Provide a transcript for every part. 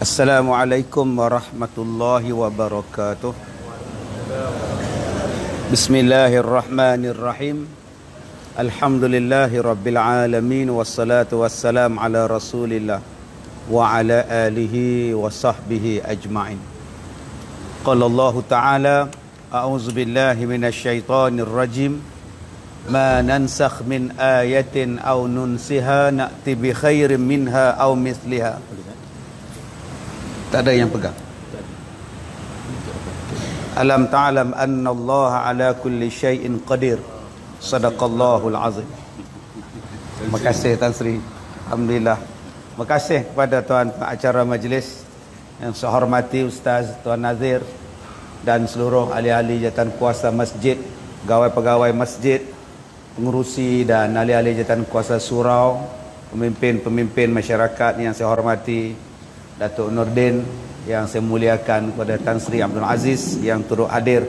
Assalamualaikum warahmatullahi wabarakatuh. Bismillahirrahmanirrahim. Alhamdulillahi rabbil alamin. Wassalatu wassalam ala rasulillah wa ala alihi wa sahbihi ajma'in. Qala Allah ta'ala, a'udzu billahi minasyaitonir rajim. Ma nansakh min ayatin aw nunsiha na'ti bi khairin minha aw mithliha. Tak ada yang pegang. Alam ta'lam anna Allah ala kulli syai'in qadir. Sadaqallahul azim. Terima kasih Tan Sri. Alhamdulillah. Terima kasih kepada tuan acara majlis yang saya hormati Ustaz Tuan Nazir dan seluruh ahli-ahli jawatan kuasa masjid, pegawai-pegawai masjid, pengurusi dan ahli-ahli jawatan kuasa surau, pemimpin-pemimpin masyarakat yang saya hormati, Datuk Nordin yang saya muliakan, kepada Tan Sri Abdul Aziz yang turut hadir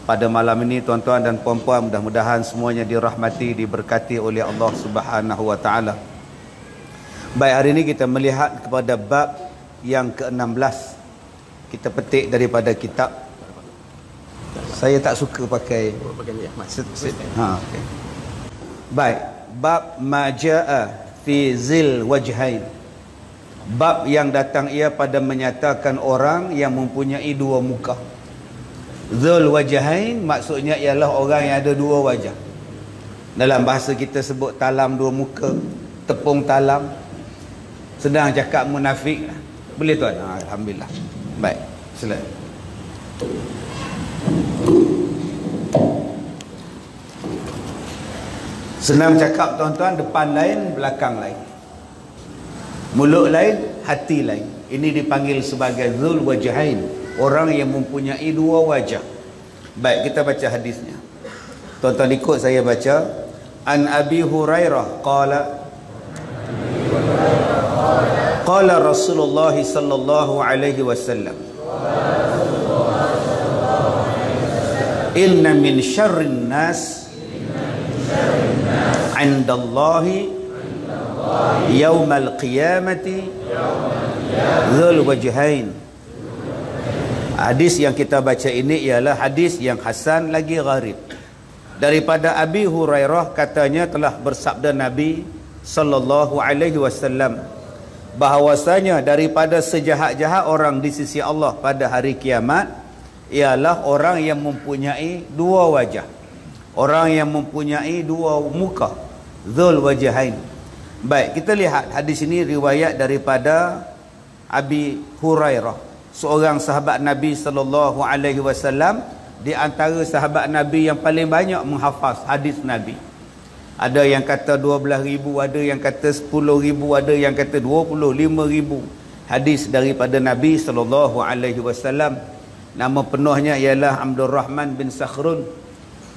pada malam ini. Tuan-tuan dan puan-puan, mudah-mudahan semuanya dirahmati, diberkati oleh Allah Subhanahu wa taala. Baik, hari ini kita melihat kepada bab yang ke-16. Kita petik daripada kitab. Saya tak suka pakai okay. Baik, bab majaa fi zil wajhain. Bab yang datang ia pada menyatakan orang yang mempunyai dua muka. Zul wajahain maksudnya ialah orang yang ada dua wajah. Dalam bahasa kita sebut talam dua muka, tepung talam. Sedang cakap munafik. Boleh tuan? Alhamdulillah. Baik, silakan. Senang cakap tuan-tuan, depan lain, belakang lain. Mulut lain, hati lain. Ini dipanggil sebagai zul wajahain, orang yang mempunyai dua wajah. Baik, kita baca hadisnya. Tuan-tuan ikut saya baca. An Abi Hurairah qala qala Rasulullah sallallahu alaihi wasallam, inna min syarrin nas 'indallahi yaumal qiyamati dzul wajhain. Hadis yang kita baca ini ialah hadis yang hasan lagi gharib. Daripada Abi Hurairah, katanya telah bersabda Nabi sallallahu alaihi wasallam bahawasanya daripada sejahat-jahat orang di sisi Allah pada hari kiamat ialah orang yang mempunyai dua wajah, orang yang mempunyai dua muka, dzul wajhain. Baik, kita lihat hadis ini riwayat daripada Abi Hurairah, seorang sahabat Nabi sallallahu alaihi wasallam, di antara sahabat Nabi yang paling banyak menghafaz hadis Nabi. Ada yang kata 12,000, ada yang kata 10,000, ada yang kata 25,000 hadis daripada Nabi sallallahu alaihi wasallam. Nama penuhnya ialah Abdul Rahman bin Sakhrun.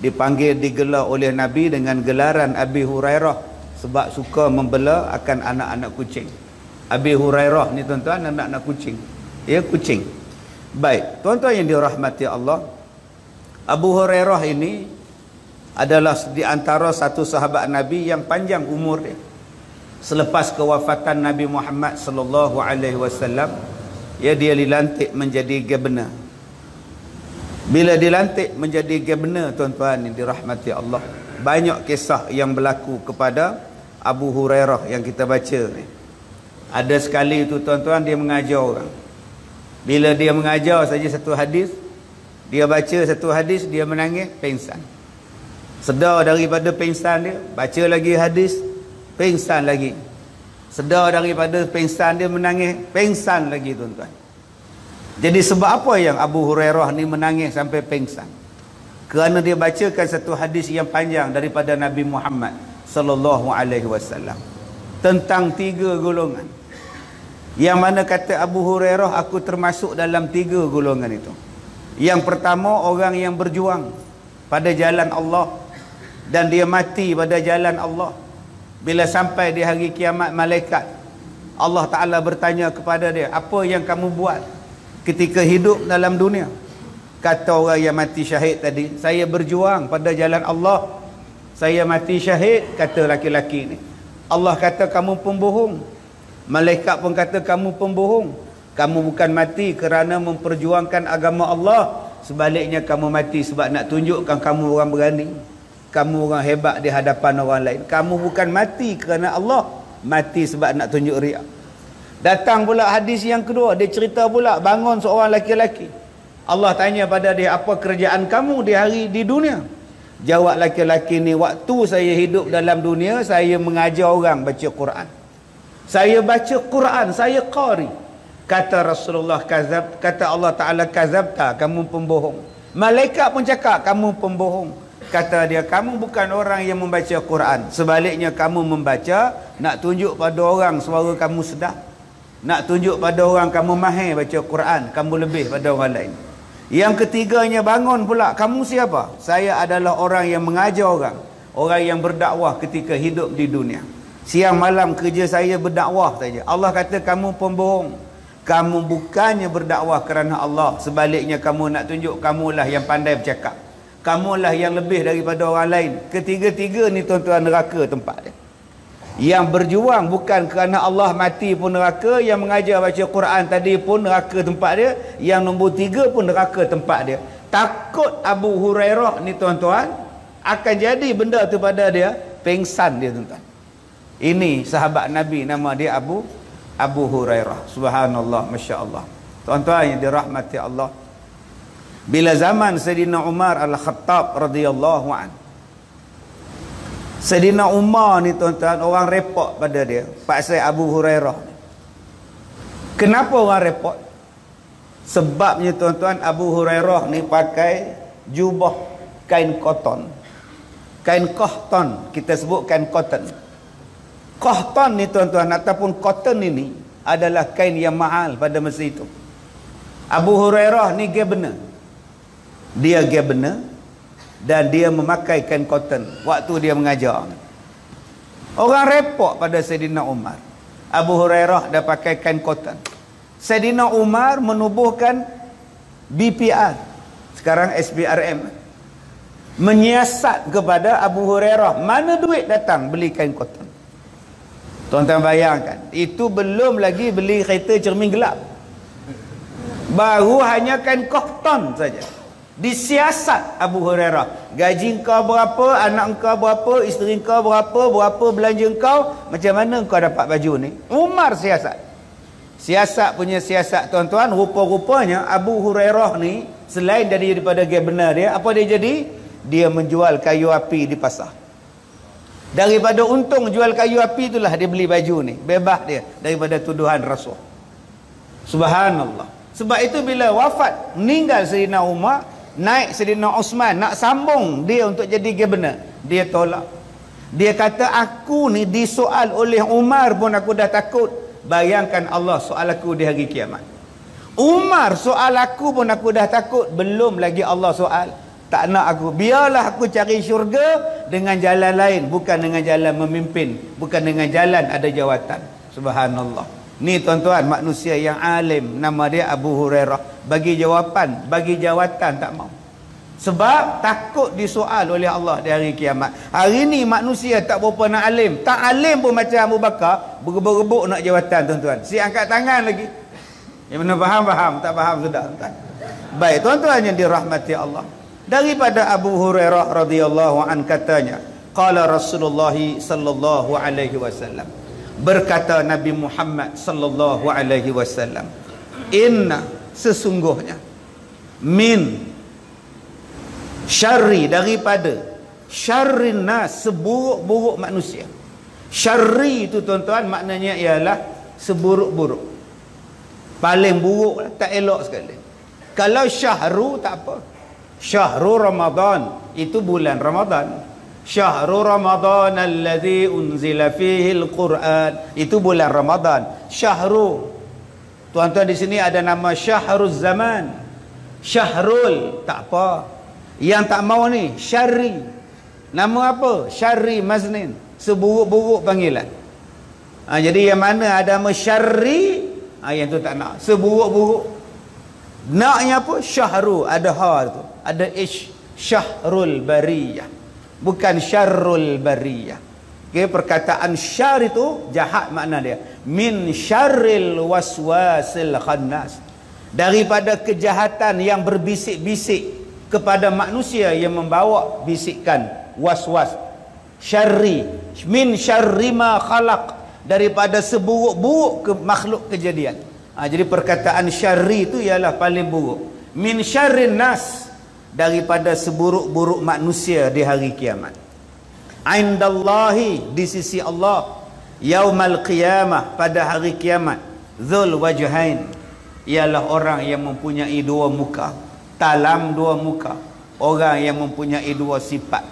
Digelar oleh Nabi dengan gelaran Abi Hurairah sebab suka membela akan anak-anak kucing. Abi Hurairah ni tuan-tuan anak-anak kucing. Ya, kucing. Baik, tuan-tuan yang dirahmati Allah, Abu Hurairah ini adalah di antara satu sahabat Nabi yang panjang umur dia. Selepas kewafatan Nabi Muhammad sallallahu alaihi wasallam, dia dilantik menjadi governor. Bila dilantik menjadi governor, tuan-tuan yang dirahmati Allah, banyak kisah yang berlaku kepada Abu Hurairah yang kita baca ni. Ada sekali tu tuan-tuan, dia mengajar orang. Bila dia mengajar saja satu hadis, dia baca satu hadis, dia menangis, pingsan. Sedar daripada pingsan dia, baca lagi hadis, pingsan lagi. Sedar daripada pingsan dia, menangis, pingsan lagi tuan-tuan. Jadi sebab apa yang Abu Hurairah ni menangis sampai pingsan? Kerana dia bacakan satu hadis yang panjang daripada Nabi Muhammad sallallahu alaihi wasallam tentang tiga golongan. Yang mana kata Abu Hurairah, aku termasuk dalam tiga golongan itu. Yang pertama, orang yang berjuang pada jalan Allah dan dia mati pada jalan Allah. Bila sampai di hari kiamat, malaikat Allah Ta'ala bertanya kepada dia, apa yang kamu buat ketika hidup dalam dunia? Kata orang yang mati syahid tadi, saya berjuang pada jalan Allah, saya mati syahid. Kata laki-laki ni, Allah kata kamu pembohong. Malaikat pun kata kamu pembohong. Kamu bukan mati kerana memperjuangkan agama Allah. Sebaliknya kamu mati sebab nak tunjukkan kamu orang berani. Kamu orang hebat di hadapan orang lain. Kamu bukan mati kerana Allah. Mati sebab nak tunjuk riak. Datang pula hadis yang kedua. Dia cerita pula bangun seorang laki-laki. Allah tanya pada dia, apa kerjaan kamu di dunia? Jawab laki-laki ni, waktu saya hidup dalam dunia, saya mengajar orang baca Quran. Saya baca Quran, saya qari. Kata Rasulullah kazab, kata Allah Ta'ala kazabta, kamu pembohong. Malaikat pun cakap, kamu pembohong. Kata dia, kamu bukan orang yang membaca Quran. Sebaliknya kamu membaca, nak tunjuk pada orang suara kamu sedap. Nak tunjuk pada orang kamu mahir baca Quran, kamu lebih pada orang lain. Yang ketiganya bangun pula, kamu siapa? Saya adalah orang yang mengajar orang. Orang yang berdakwah ketika hidup di dunia. Siang malam kerja saya berdakwah saja. Allah kata kamu pembohong. Kamu bukannya berdakwah kerana Allah. Sebaliknya kamu nak tunjuk kamulah yang pandai bercakap. Kamulah yang lebih daripada orang lain. Ketiga-tiga ni tuan-tuan neraka tempat dia. Yang berjuang bukan kerana Allah, mati pun neraka. Yang mengajar baca Quran tadi pun neraka tempat dia. Yang nombor 3 pun neraka tempat dia. Takut Abu Hurairah ni tuan-tuan akan jadi benda tu pada dia, pengsan dia tuan-tuan. Ini sahabat Nabi, nama dia Abu Hurairah. Subhanallah, Masya Allah. Tuan-tuan yang dirahmati Allah, bila zaman Sayyidina Umar Al-Khattab radhiyallahu anhu, Sayyidina Umar ni tuan-tuan, orang repot pada dia, pasal Abu Hurairah. Kenapa orang repot? Sebabnya tuan-tuan, Abu Hurairah ni pakai jubah kain koton. Kain kohton, kita sebut kain cotton. Kohton ni tuan-tuan, ataupun cotton ini adalah kain yang mahal pada masa itu. Abu Hurairah ni governor. Dia governor dan dia memakai kain cotton waktu dia mengajar. Orang repot pada Sayyidina Umar. Abu Hurairah dah pakai kain cotton. Sayyidina Umar menubuhkan BPR, sekarang SPRM, menyiasat kepada Abu Hurairah, mana duit datang beli kain cotton. Tuan-tuan bayangkan, itu belum lagi beli kereta cermin gelap, baru hanya kain cotton saja. Disiasat Abu Hurairah, gaji kau berapa, anak kau berapa, isteri kau berapa belanja kau, macam mana kau dapat baju ni. Umar siasat. Siasat punya siasat tuan-tuan, rupa-rupanya Abu Hurairah ni selain daripada governor dia, apa dia jadi? Dia menjual kayu api di pasar. Daripada untung jual kayu api itulah dia beli baju ni, bebas dia daripada tuduhan rasuah. Subhanallah. Sebab itu bila wafat, meninggal Sayyidina Umar, naik Sayyidina Osman nak sambung dia untuk jadi governor, dia tolak. Dia kata, aku ni disoal oleh Umar pun aku dah takut, bayangkan Allah soal aku di hari kiamat. Umar soal aku pun aku dah takut, belum lagi Allah soal. Tak nak aku, biarlah aku cari syurga dengan jalan lain, bukan dengan jalan memimpin, bukan dengan jalan ada jawatan. Subhanallah. Ni tuan-tuan, manusia yang alim, nama dia Abu Hurairah. Bagi jawapan, bagi jawatan tak mau. Sebab takut disoal oleh Allah di hari kiamat. Hari ni manusia tak berapa nak alim. Tak alim pun macam Abu Bakar, berebut-rebut nak jawatan tuan-tuan. Si angkat tangan lagi. Yang mana faham, tak faham sudah tuan. Baik tuan-tuan yang dirahmati Allah. Daripada Abu Hurairah radhiyallahu an katanya, qala Rasulullah sallallahu alaihi wasallam, berkata Nabi Muhammad sallallahu alaihi wasallam, inna, sesungguhnya, min syarri, daripada syarrin nas, seburuk-buruk manusia. Syarri itu tuan-tuan maknanya ialah seburuk-buruk, paling buruk, tak elok sekali. Kalau syahru tak apa. Syahrul Ramadan, itu bulan Ramadan. Syahrul Ramadan alladhi unzila fihi al-Quran, itu bulan Ramadan. Syahrul, tuan-tuan di sini ada nama Syahrul Zaman. Syahrul tak apa. Yang tak mau ni syarri. Nama apa? Syarri Maznin, seburuk-buruk panggilan. Jadi yang mana ada nama syarri, yang tu tak nak. Seburuk-buruk. Naknya apa? Syahru, ada ha tu, ada ish. Syahrul bariyah, bukan syarrul bariyah. Okey, perkataan syar itu jahat makna dia. Min syarril waswasil khannas. Daripada kejahatan yang berbisik-bisik kepada manusia yang membawa bisikan waswas. Syarri, min syarri ma khalaq, daripada seburuk-buruk ke makhluk kejadian. Jadi perkataan syarri itu ialah paling buruk. Min syarrin nas, daripada seburuk-buruk manusia di hari kiamat. Indallahi, di sisi Allah, yaumal qiyamah, pada hari kiamat, dzul wajhain, ialah orang yang mempunyai dua muka, talam dua muka, orang yang mempunyai dua sifat,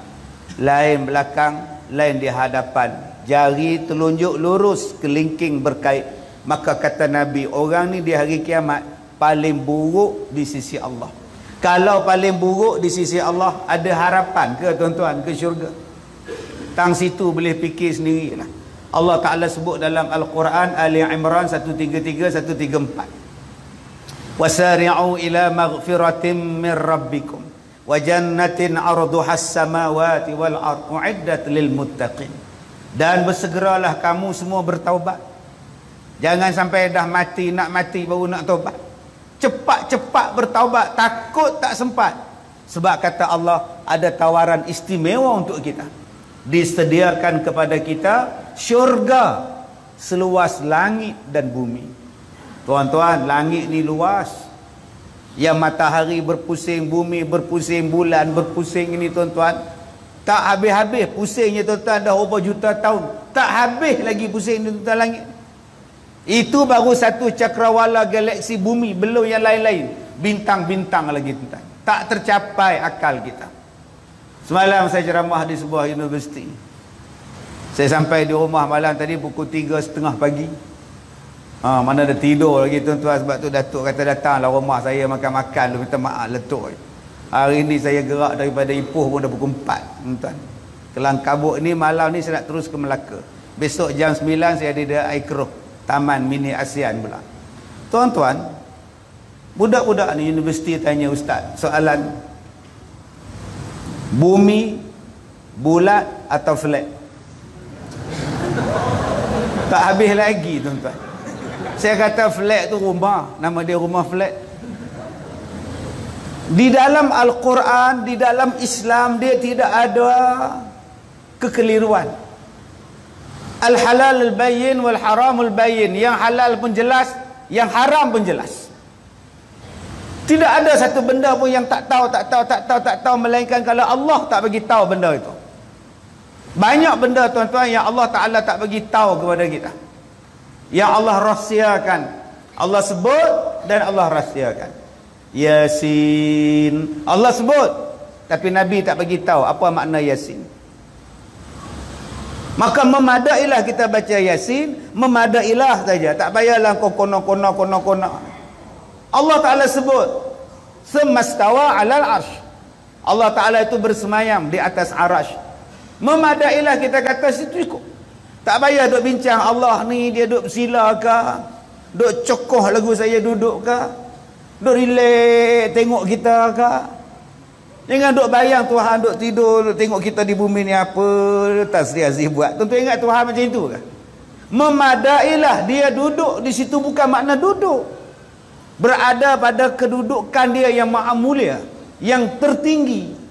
lain belakang, lain di hadapan, jari telunjuk lurus, kelingking berkait. Maka kata Nabi, orang ni di hari kiamat paling buruk di sisi Allah. Kalau paling buruk di sisi Allah, ada harapan ke tuan-tuan ke syurga? Tang situ boleh fikir sendirilah. Allah Ta'ala sebut dalam Al-Quran, Ali Imran 133, 134. Wasari'u ila maghfiratin min rabbikum wa jannatin arduhas samawati wal ard uiddat lil muttaqin. Dan bersegeralah kamu semua bertaubat. Jangan sampai dah mati, nak mati baru nak taubat. Cepat-cepat bertaubat, takut tak sempat. Sebab kata Allah, ada tawaran istimewa untuk kita. Disediakan kepada kita syurga seluas langit dan bumi. Tuan-tuan, langit ni luas. Yang matahari berpusing, bumi berpusing, bulan berpusing ini tuan-tuan, tak habis-habis pusingnya tuan-tuan, dah berapa juta tahun, tak habis lagi pusing tuan-tuan langit. Itu baru satu cakrawala galaksi bumi, belum yang lain-lain, bintang-bintang lagi tuan-tuan. Tak tercapai akal kita. Semalam saya ceramah di sebuah universiti. Saya sampai di rumah malam tadi pukul 3.30 pagi. Mana ada tidur lagi tuan-tuan. Sebab tu Datuk kata datanglah rumah saya makan-makan. Minta maaf letuk. Hari ni saya gerak daripada Ipoh pun dah pukul 4 tuan-tuan. Kelang Kabut ni malam ni saya nak terus ke Melaka. Besok jam 9 saya ada di Aikroh, Taman Mini ASEAN pula. Tuan-tuan, budak-budak ni universiti tanya ustaz soalan, bumi bulat atau flat? Tak habis lagi tuan-tuan. Saya kata flat tu rumah, nama dia rumah flat. Di dalam Al-Quran, di dalam Islam, dia tidak ada kekeliruan. Al-halal al-bayyin wal-haram al-bayyin. Yang halal pun jelas, yang haram pun jelas. Tidak ada satu benda pun yang tak tahu, melainkan kalau Allah tak bagi tahu benda itu. Banyak benda tuan-tuan yang Allah Ta'ala tak bagi tahu kepada kita, yang Allah rahsiakan. Allah sebut dan Allah rahsiakan. Yasin, Allah sebut, tapi Nabi tak bagi tahu apa makna Yasin. Maka memadailah kita baca Yasin, memadailah saja, tak payahlah kau kono. Allah Ta'ala sebut semastawa alal arsh, Allah Ta'ala itu bersemayam di atas arash. Memadailah kita kata situ cukup. Tak payah duk bincang Allah ni dia duk bersila ke, duk cokoh lagu saya duduk ke, duk relax tengok kita ke. Jangan duk bayang Tuhan duk tidur duk tengok kita di bumi ni apa Tasri Aziz buat. Tentu ingat Tuhan macam itu ke? Memadailah dia duduk di situ, bukan makna duduk, berada pada kedudukan dia yang maha mulia, yang tertinggi.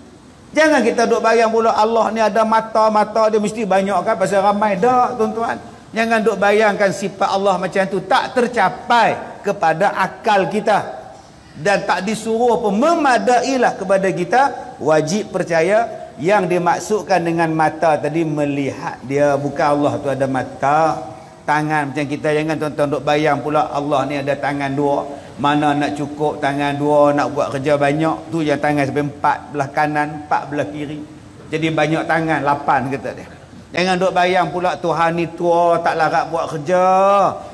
Jangan kita duk bayang pula Allah ni ada mata dia mesti banyak kan pasal ramai. Tak tuan-tuan. Jangan duk bayangkan sifat Allah macam tu, tak tercapai kepada akal kita. Dan tak disuruh pun. Memadailah kepada kita, wajib percaya yang dimaksudkan dengan mata tadi melihat dia, bukan Allah tu ada mata. Tangan macam kita, jangan tuan-tuan duk bayang pula Allah ni ada tangan dua. Mana nak cukup tangan dua, nak buat kerja banyak, tu yang tangan sampai 4 belah kanan, 4 belah kiri. Jadi banyak tangan, 8 kata dia. Jangan duk bayang pula Tuhan ni tua, tak larat buat kerja.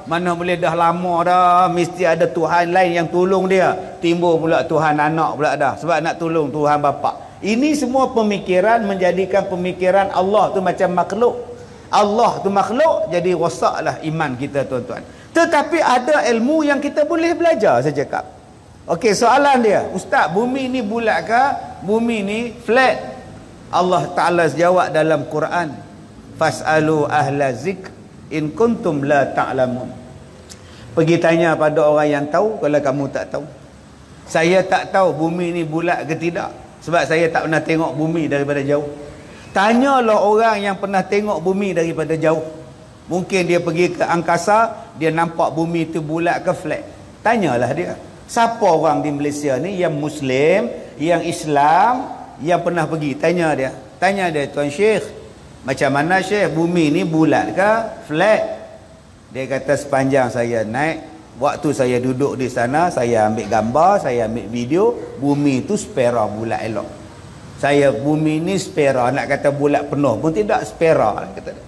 Mana boleh dah lama dah, mesti ada Tuhan lain yang tolong dia. Timbul pula Tuhan anak pula dah, sebab nak tolong Tuhan bapa. Ini semua pemikiran menjadikan pemikiran Allah tu macam makhluk. Allah tu makhluk, jadi rosaklah iman kita tuan-tuan. Tetapi ada ilmu yang kita boleh belajar, saya cakap. Okey, soalan dia, Ustaz, bumi ni bulat ke? Bumi ni flat? Allah Ta'ala jawab dalam Quran, Fas'alu ahla zikr in kuntum la ta'lamun. Pergi tanya pada orang yang tahu kalau kamu tak tahu. Saya tak tahu bumi ni bulat ke tidak, sebab saya tak pernah tengok bumi daripada jauh. Tanyalah orang yang pernah tengok bumi daripada jauh. Mungkin dia pergi ke angkasa, dia nampak bumi tu bulat ke flat. Tanyalah dia. Siapa orang di Malaysia ni yang Muslim, yang Islam, yang pernah pergi? Tanya dia. Tanya dia, Tuan Syekh, macam mana Syekh, bumi ni bulat ke flat? Dia kata, sepanjang saya naik, waktu saya duduk di sana, saya ambil gambar, saya ambil video, bumi tu spera bulat elok. Saya, bumi ni spera, nak kata bulat penuh pun tidak, spera kata dia.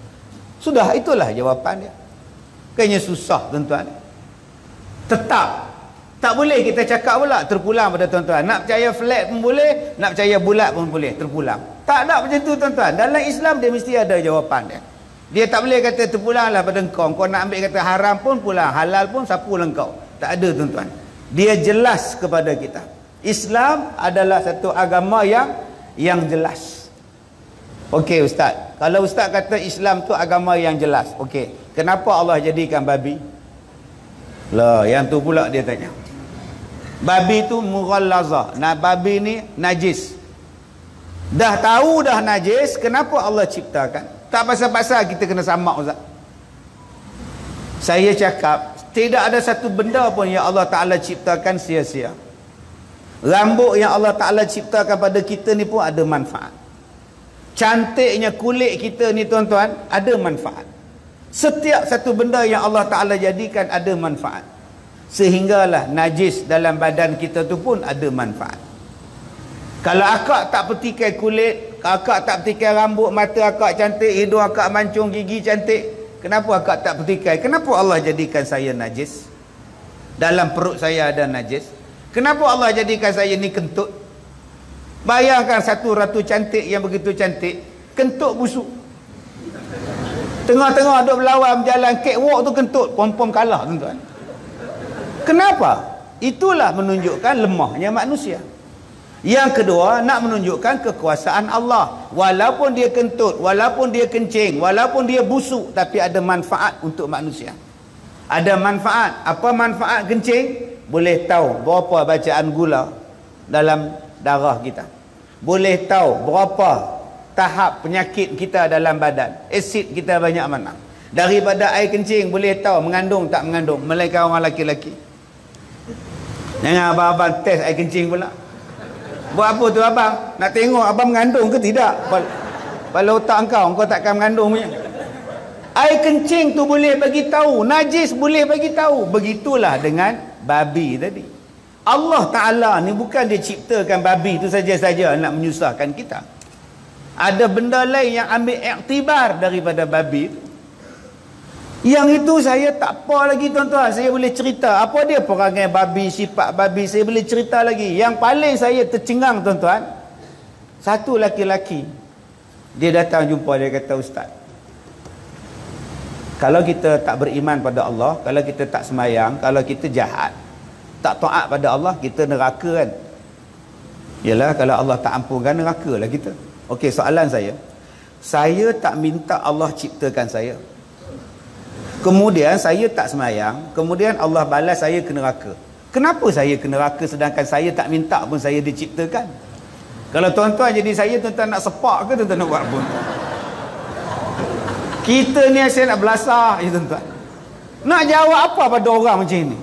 Sudah, itulah jawapan dia. Kayaknya susah tuan-tuan. Tetap tak boleh kita cakap pula terpulang pada tuan-tuan. Nak percaya flat pun boleh, nak percaya bulat pun boleh, terpulang. Tak ada macam tu tuan-tuan. Dalam Islam dia mesti ada jawapan dia. Dia tak boleh kata terpulanglah pada engkau. Kau nak ambil kata haram pun pulang, halal pun sapulah engkau. Tak ada tuan-tuan. Dia jelas kepada kita. Islam adalah satu agama yang jelas. Okey ustaz. Kalau ustaz kata Islam tu agama yang jelas. Okey. Kenapa Allah jadikan babi? Lah, yang tu pula dia tanya. Babi tu mughallazah. Nah, babi ni najis. Dah tahu dah najis, kenapa Allah ciptakan? Tak pasal-pasal kita kena samak ustaz. Saya cakap, tidak ada satu benda pun yang Allah Ta'ala ciptakan sia-sia. Rambut yang Allah Ta'ala ciptakan pada kita ni pun ada manfaat. Cantiknya kulit kita ni tuan-tuan, ada manfaat. Setiap satu benda yang Allah Ta'ala jadikan ada manfaat. Sehinggalah najis dalam badan kita tu pun ada manfaat. Kalau akak tak petikai kulit, akak tak petikai rambut, mata akak cantik, hidung akak mancung, gigi cantik, kenapa akak tak petikai? Kenapa Allah jadikan saya najis? Dalam perut saya ada najis. Kenapa Allah jadikan saya ni kentut? Bayangkan satu ratu cantik yang begitu cantik, kentut busuk. Tengah-tengah duk berlawan berjalan catwalk tu kentut, pom-pom kalah tuan-tuan. Kenapa? Itulah menunjukkan lemahnya manusia. Yang kedua, nak menunjukkan kekuasaan Allah. Walaupun dia kentut, walaupun dia kencing, walaupun dia busuk, tapi ada manfaat untuk manusia. Ada manfaat. Apa manfaat kencing? Boleh tahu berapa bacaan gula dalam darah kita. Boleh tahu berapa tahap penyakit kita dalam badan. Asid kita banyak mana. Daripada air kencing boleh tahu mengandung tak mengandung. Melainkan orang laki-laki. Jangan abang-abang test air kencing pula. Buat apa tu abang? Nak tengok abang mengandung ke tidak? Kepala otak kau takkan mengandung punya. Air kencing tu boleh bagi tahu, najis boleh bagi tahu. Begitulah dengan babi tadi. Allah Ta'ala ni bukan dia ciptakan babi tu saja-saja nak menyusahkan kita. Ada benda lain yang ambil iktibar daripada babi tu. Yang itu saya tak apa lagi tuan-tuan. Saya boleh cerita apa dia perangai babi, sifat babi, saya boleh cerita lagi. Yang paling saya tercengang tuan-tuan, satu laki-laki, dia datang jumpa, dia kata, Ustaz, kalau kita tak beriman pada Allah, kalau kita tak semayang, kalau kita jahat, tak taat pada Allah, kita neraka kan? Yalah, kalau Allah tak ampunkan, neraka lah kita. Okey, soalan saya tak minta Allah ciptakan saya. Kemudian saya tak semayang, kemudian Allah balas saya ke neraka. Kenapa saya ke neraka sedangkan saya tak minta pun saya diciptakan? Kalau tuan-tuan jadi saya, tuan-tuan nak sepak ke tuan-tuan nak buat pun? Kita ni asyik nak belasah je tuan-tuan. Nak jawab apa pada orang macam ni?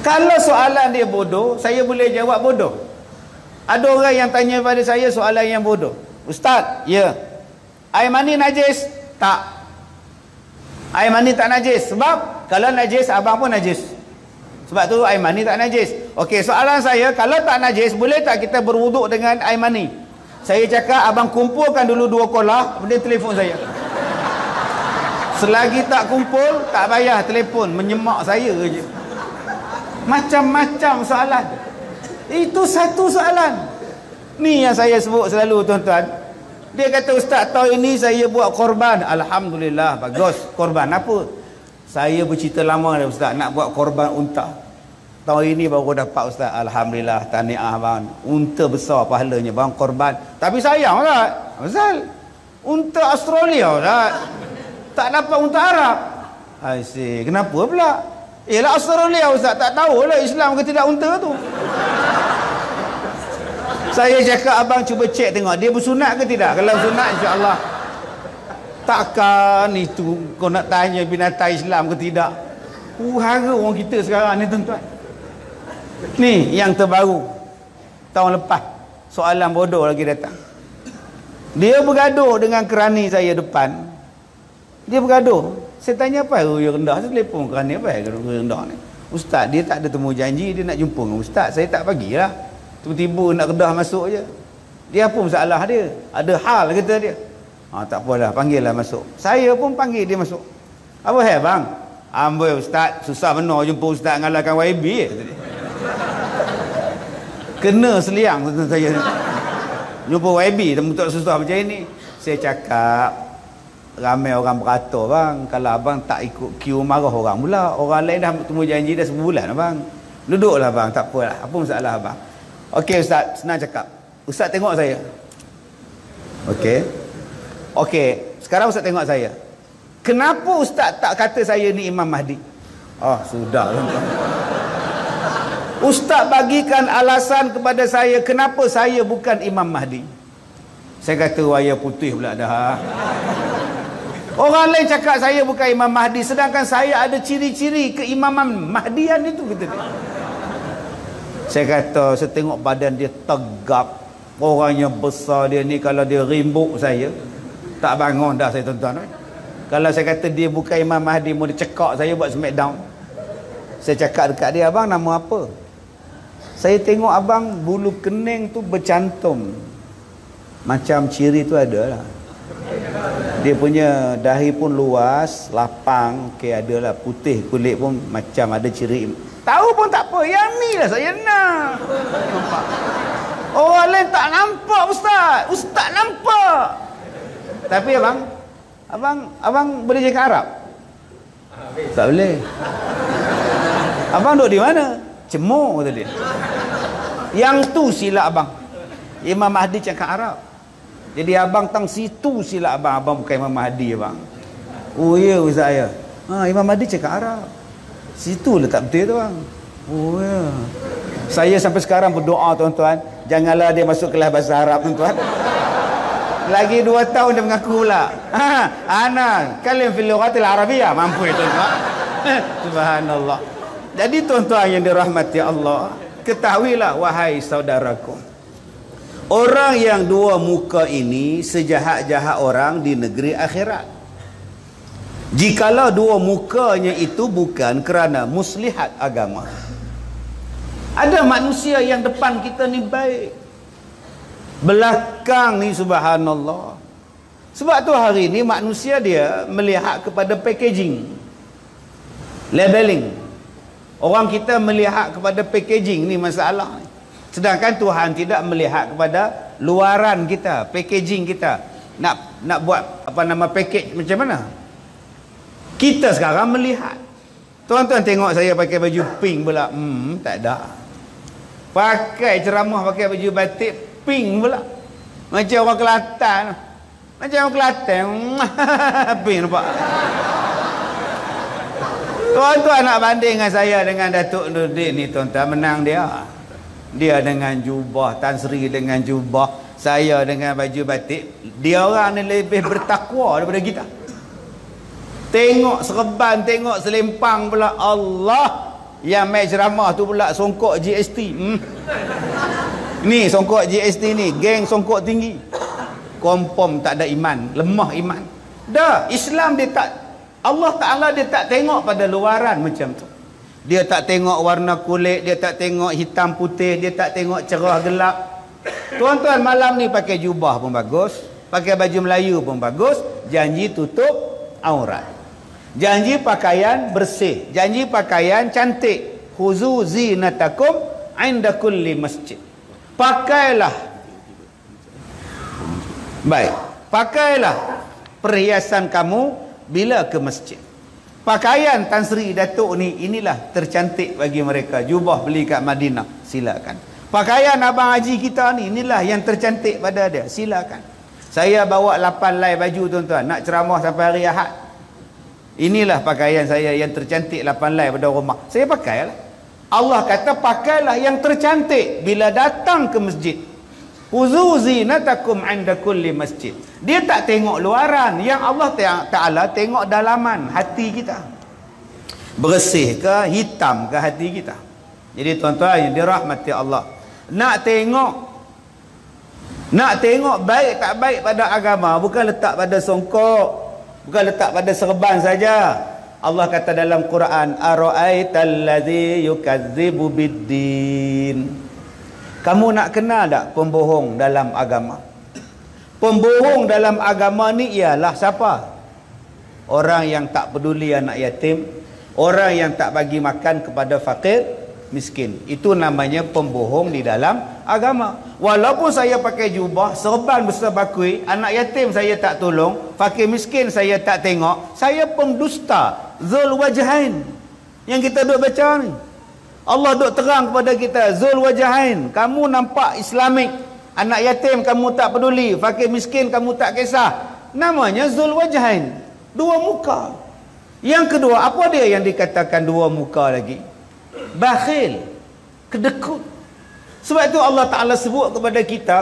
Kalau soalan dia bodoh, saya boleh jawab bodoh. Ada orang yang tanya pada saya soalan yang bodoh. Ustaz, ya, air mani najis? Tak. Air mani tak najis. Sebab kalau najis, abang pun najis. Sebab tu air mani tak najis. Okey, soalan saya, kalau tak najis, boleh tak kita berwuduk dengan air mani? Saya cakap, abang kumpulkan dulu 2 kolah, kemudian telefon saya. Selagi tak kumpul, tak payah telefon, menyemak saya je. Macam-macam soalan. Itu satu soalan. Ni yang saya sebut selalu tuan-tuan. Dia kata, Ustaz, tahun ini saya buat korban. Alhamdulillah, bagus. Korban apa? Saya bercerita lama dah Ustaz, nak buat korban unta. Tahun ini baru dapat Ustaz. Alhamdulillah, tahniah bang. Unta besar pahalanya bang, korban. Tapi sayang Ustaz. Pasal Unta Australia lah. Tak dapat unta Arab. Asyik. Kenapa pula? Yelah Australia Ustaz. Tak tahulah Islam ke tidak unta tu. Saya cakap abang cuba cek tengok. Dia bersunat ke tidak? Kalau sunat insya-Allah. Takkan itu kau nak tanya binatang Islam ke tidak? Hara orang kita sekarang ni tuan-tuan. Ni yang terbaru. Tahun lepas. Soalan bodoh lagi datang. Dia bergaduh dengan kerani saya depan. Dia bergaduh. Saya tanya apa yang rendah? Saya telefon kerani apa yang rendah ni? Ustaz, dia tak ada temu janji. Dia nak jumpa dengan Ustaz. Saya tak bagilah. Tiba-tiba nak kedah masuk je. Dia apa masalah dia? Ada hal kata dia. Tak apalah, panggillah masuk. Saya pun panggil dia masuk. Apa hal bang? Amboi Ustaz, susah benar jumpa Ustaz ngalahkan YB kata dia. Kena seliang kata saya. Jumpa YB tak susah macam ini. Saya cakap ramai orang beratur bang, kalau abang tak ikut queue marah orang pula. Orang lain dah temu janji dah sebulan abang. Duduklah bang, tak apalah. Apa masalah abang? Okey Ustaz, senang cakap. Ustaz tengok saya. Okey, sekarang Ustaz tengok saya. Kenapa Ustaz tak kata saya ni Imam Mahdi? Sudah. Ustaz bagikan alasan kepada saya kenapa saya bukan Imam Mahdi. Saya kata wayar putih pula dah. Orang lain cakap saya bukan Imam Mahdi, sedangkan saya ada ciri-ciri keimaman Mahdian itu, kata dia. Saya kata, saya tengok badan dia tegap. Orangnya besar dia ni, kalau dia rimbuk saya, tak bangun dah saya tuan-tuan. Kalau saya kata dia bukan Imam Mahdi, mau dia cekak saya buat smackdown. Saya cakap dekat dia, abang nama apa? Saya tengok abang bulu kening tu bercantum. Macam ciri tu ada lah. Dia punya dahi pun luas, lapang, adalah putih, kulit pun macam ada ciri. Tahu pun tak apa, yang ni lah saya nak. Nampak? Orang lain tak nampak Ustaz. Ustaz nampak. Tapi abang boleh cakap Arab? Tak boleh. Abang duduk di mana? Cemur, kata dia. Yang tu silap abang. Imam Mahdi cakap Arab. Jadi abang tang situ silap abang. Abang bukan Imam Mahdi abang. Oh ya Ustaz ya. Imam Mahdi cakap Arab. Situ lah tak betul tu bang. Oh ya. Saya sampai sekarang berdoa tuan-tuan. Janganlah dia masuk kelas bahasa Arab tuan-tuan. Lagi 2 tahun dia mengaku pula. Ana kalim fil lughatil arabiyyah. Mampu itu tuan. Subhanallah. Jadi tuan-tuan yang dirahmati Allah, ketahuilah wahai saudaraku, orang yang dua muka ini sejahat-jahat orang di negeri akhirat. Jikalau dua mukanya itu bukan kerana muslihat agama. Ada manusia yang depan kita ni baik, belakang ni subhanallah. Sebab tu hari ni manusia dia melihat kepada packaging, labeling. Orang kita melihat kepada packaging ni masalah. Sedangkan Tuhan tidak melihat kepada luaran kita, packaging kita. Nak buat apa nama package macam mana? Kita sekarang melihat. Tuan-tuan tengok saya pakai baju pink pula. Tak ada. Pakai ceramah pakai baju batik pink pula. Macam orang Kelantan. Macam orang Kelantan. Pink nampak. Tuan-tuan nak banding dengan saya dengan Datuk Nurdin ni tuan-tuan, menang dia. Dia dengan jubah, Tan Sri dengan jubah, saya dengan baju batik. Dia orang ni lebih bertakwa daripada kita. Tengok serban, tengok selempang pula. Allah. Yang main ceramah tu pula songkok GST. Ni songkok GST ni, geng songkok tinggi. Kompom tak ada iman, lemah iman. Dah, Islam dia tak, Allah Ta'ala dia tak tengok pada luaran macam tu. Dia tak tengok warna kulit, dia tak tengok hitam putih, dia tak tengok cerah gelap. Tuan-tuan malam ni pakai jubah pun bagus, pakai baju Melayu pun bagus, janji tutup aurat, janji pakaian bersih, janji pakaian cantik. Khuzu zinatakum inda kulli masjid. Pakailah, baik, pakailah perhiasan kamu bila ke masjid. Pakaian Tan Sri Datuk ni, inilah tercantik bagi mereka. Jubah beli kat Madinah, silakan. Pakaian Abang Haji kita ni, inilah yang tercantik pada dia, silakan. Saya bawa 8 lai baju tuan-tuan, nak ceramah sampai hari Ahad. Inilah pakaian saya yang tercantik 8 lai pada rumah. Saya pakailah. Allah kata pakailah yang tercantik bila datang ke masjid. Uzu zinatakum 'inda kulli masjid. Dia tak tengok luaran, yang Allah Taala tengok dalaman hati kita. Bersih ke hitam ke hati kita. Jadi tuan-tuan yang dirahmati Allah, nak tengok baik tak baik pada agama bukan letak pada songkok, bukan letak pada serban saja. Allah kata dalam Quran, ara'aital ladzi yukadzibu biddin. Kamu nak kenal tak pembohong dalam agama? Pembohong dalam agama ni ialah siapa? Orang yang tak peduli anak yatim, orang yang tak bagi makan kepada fakir miskin. Itu namanya pembohong di dalam agama. Walaupun saya pakai jubah, serban besar bakui, anak yatim saya tak tolong, fakir miskin saya tak tengok, saya pendusta, zul wajhain. Yang kita duk baca ni, Allah duk terang kepada kita, zul wajahain. Kamu nampak Islamik, anak yatim kamu tak peduli, fakir miskin kamu tak kisah. Namanya zul wajahain, dua muka. Yang kedua, apa dia yang dikatakan dua muka lagi? Bakhil, kedekut. Sebab itu Allah Ta'ala sebut kepada kita,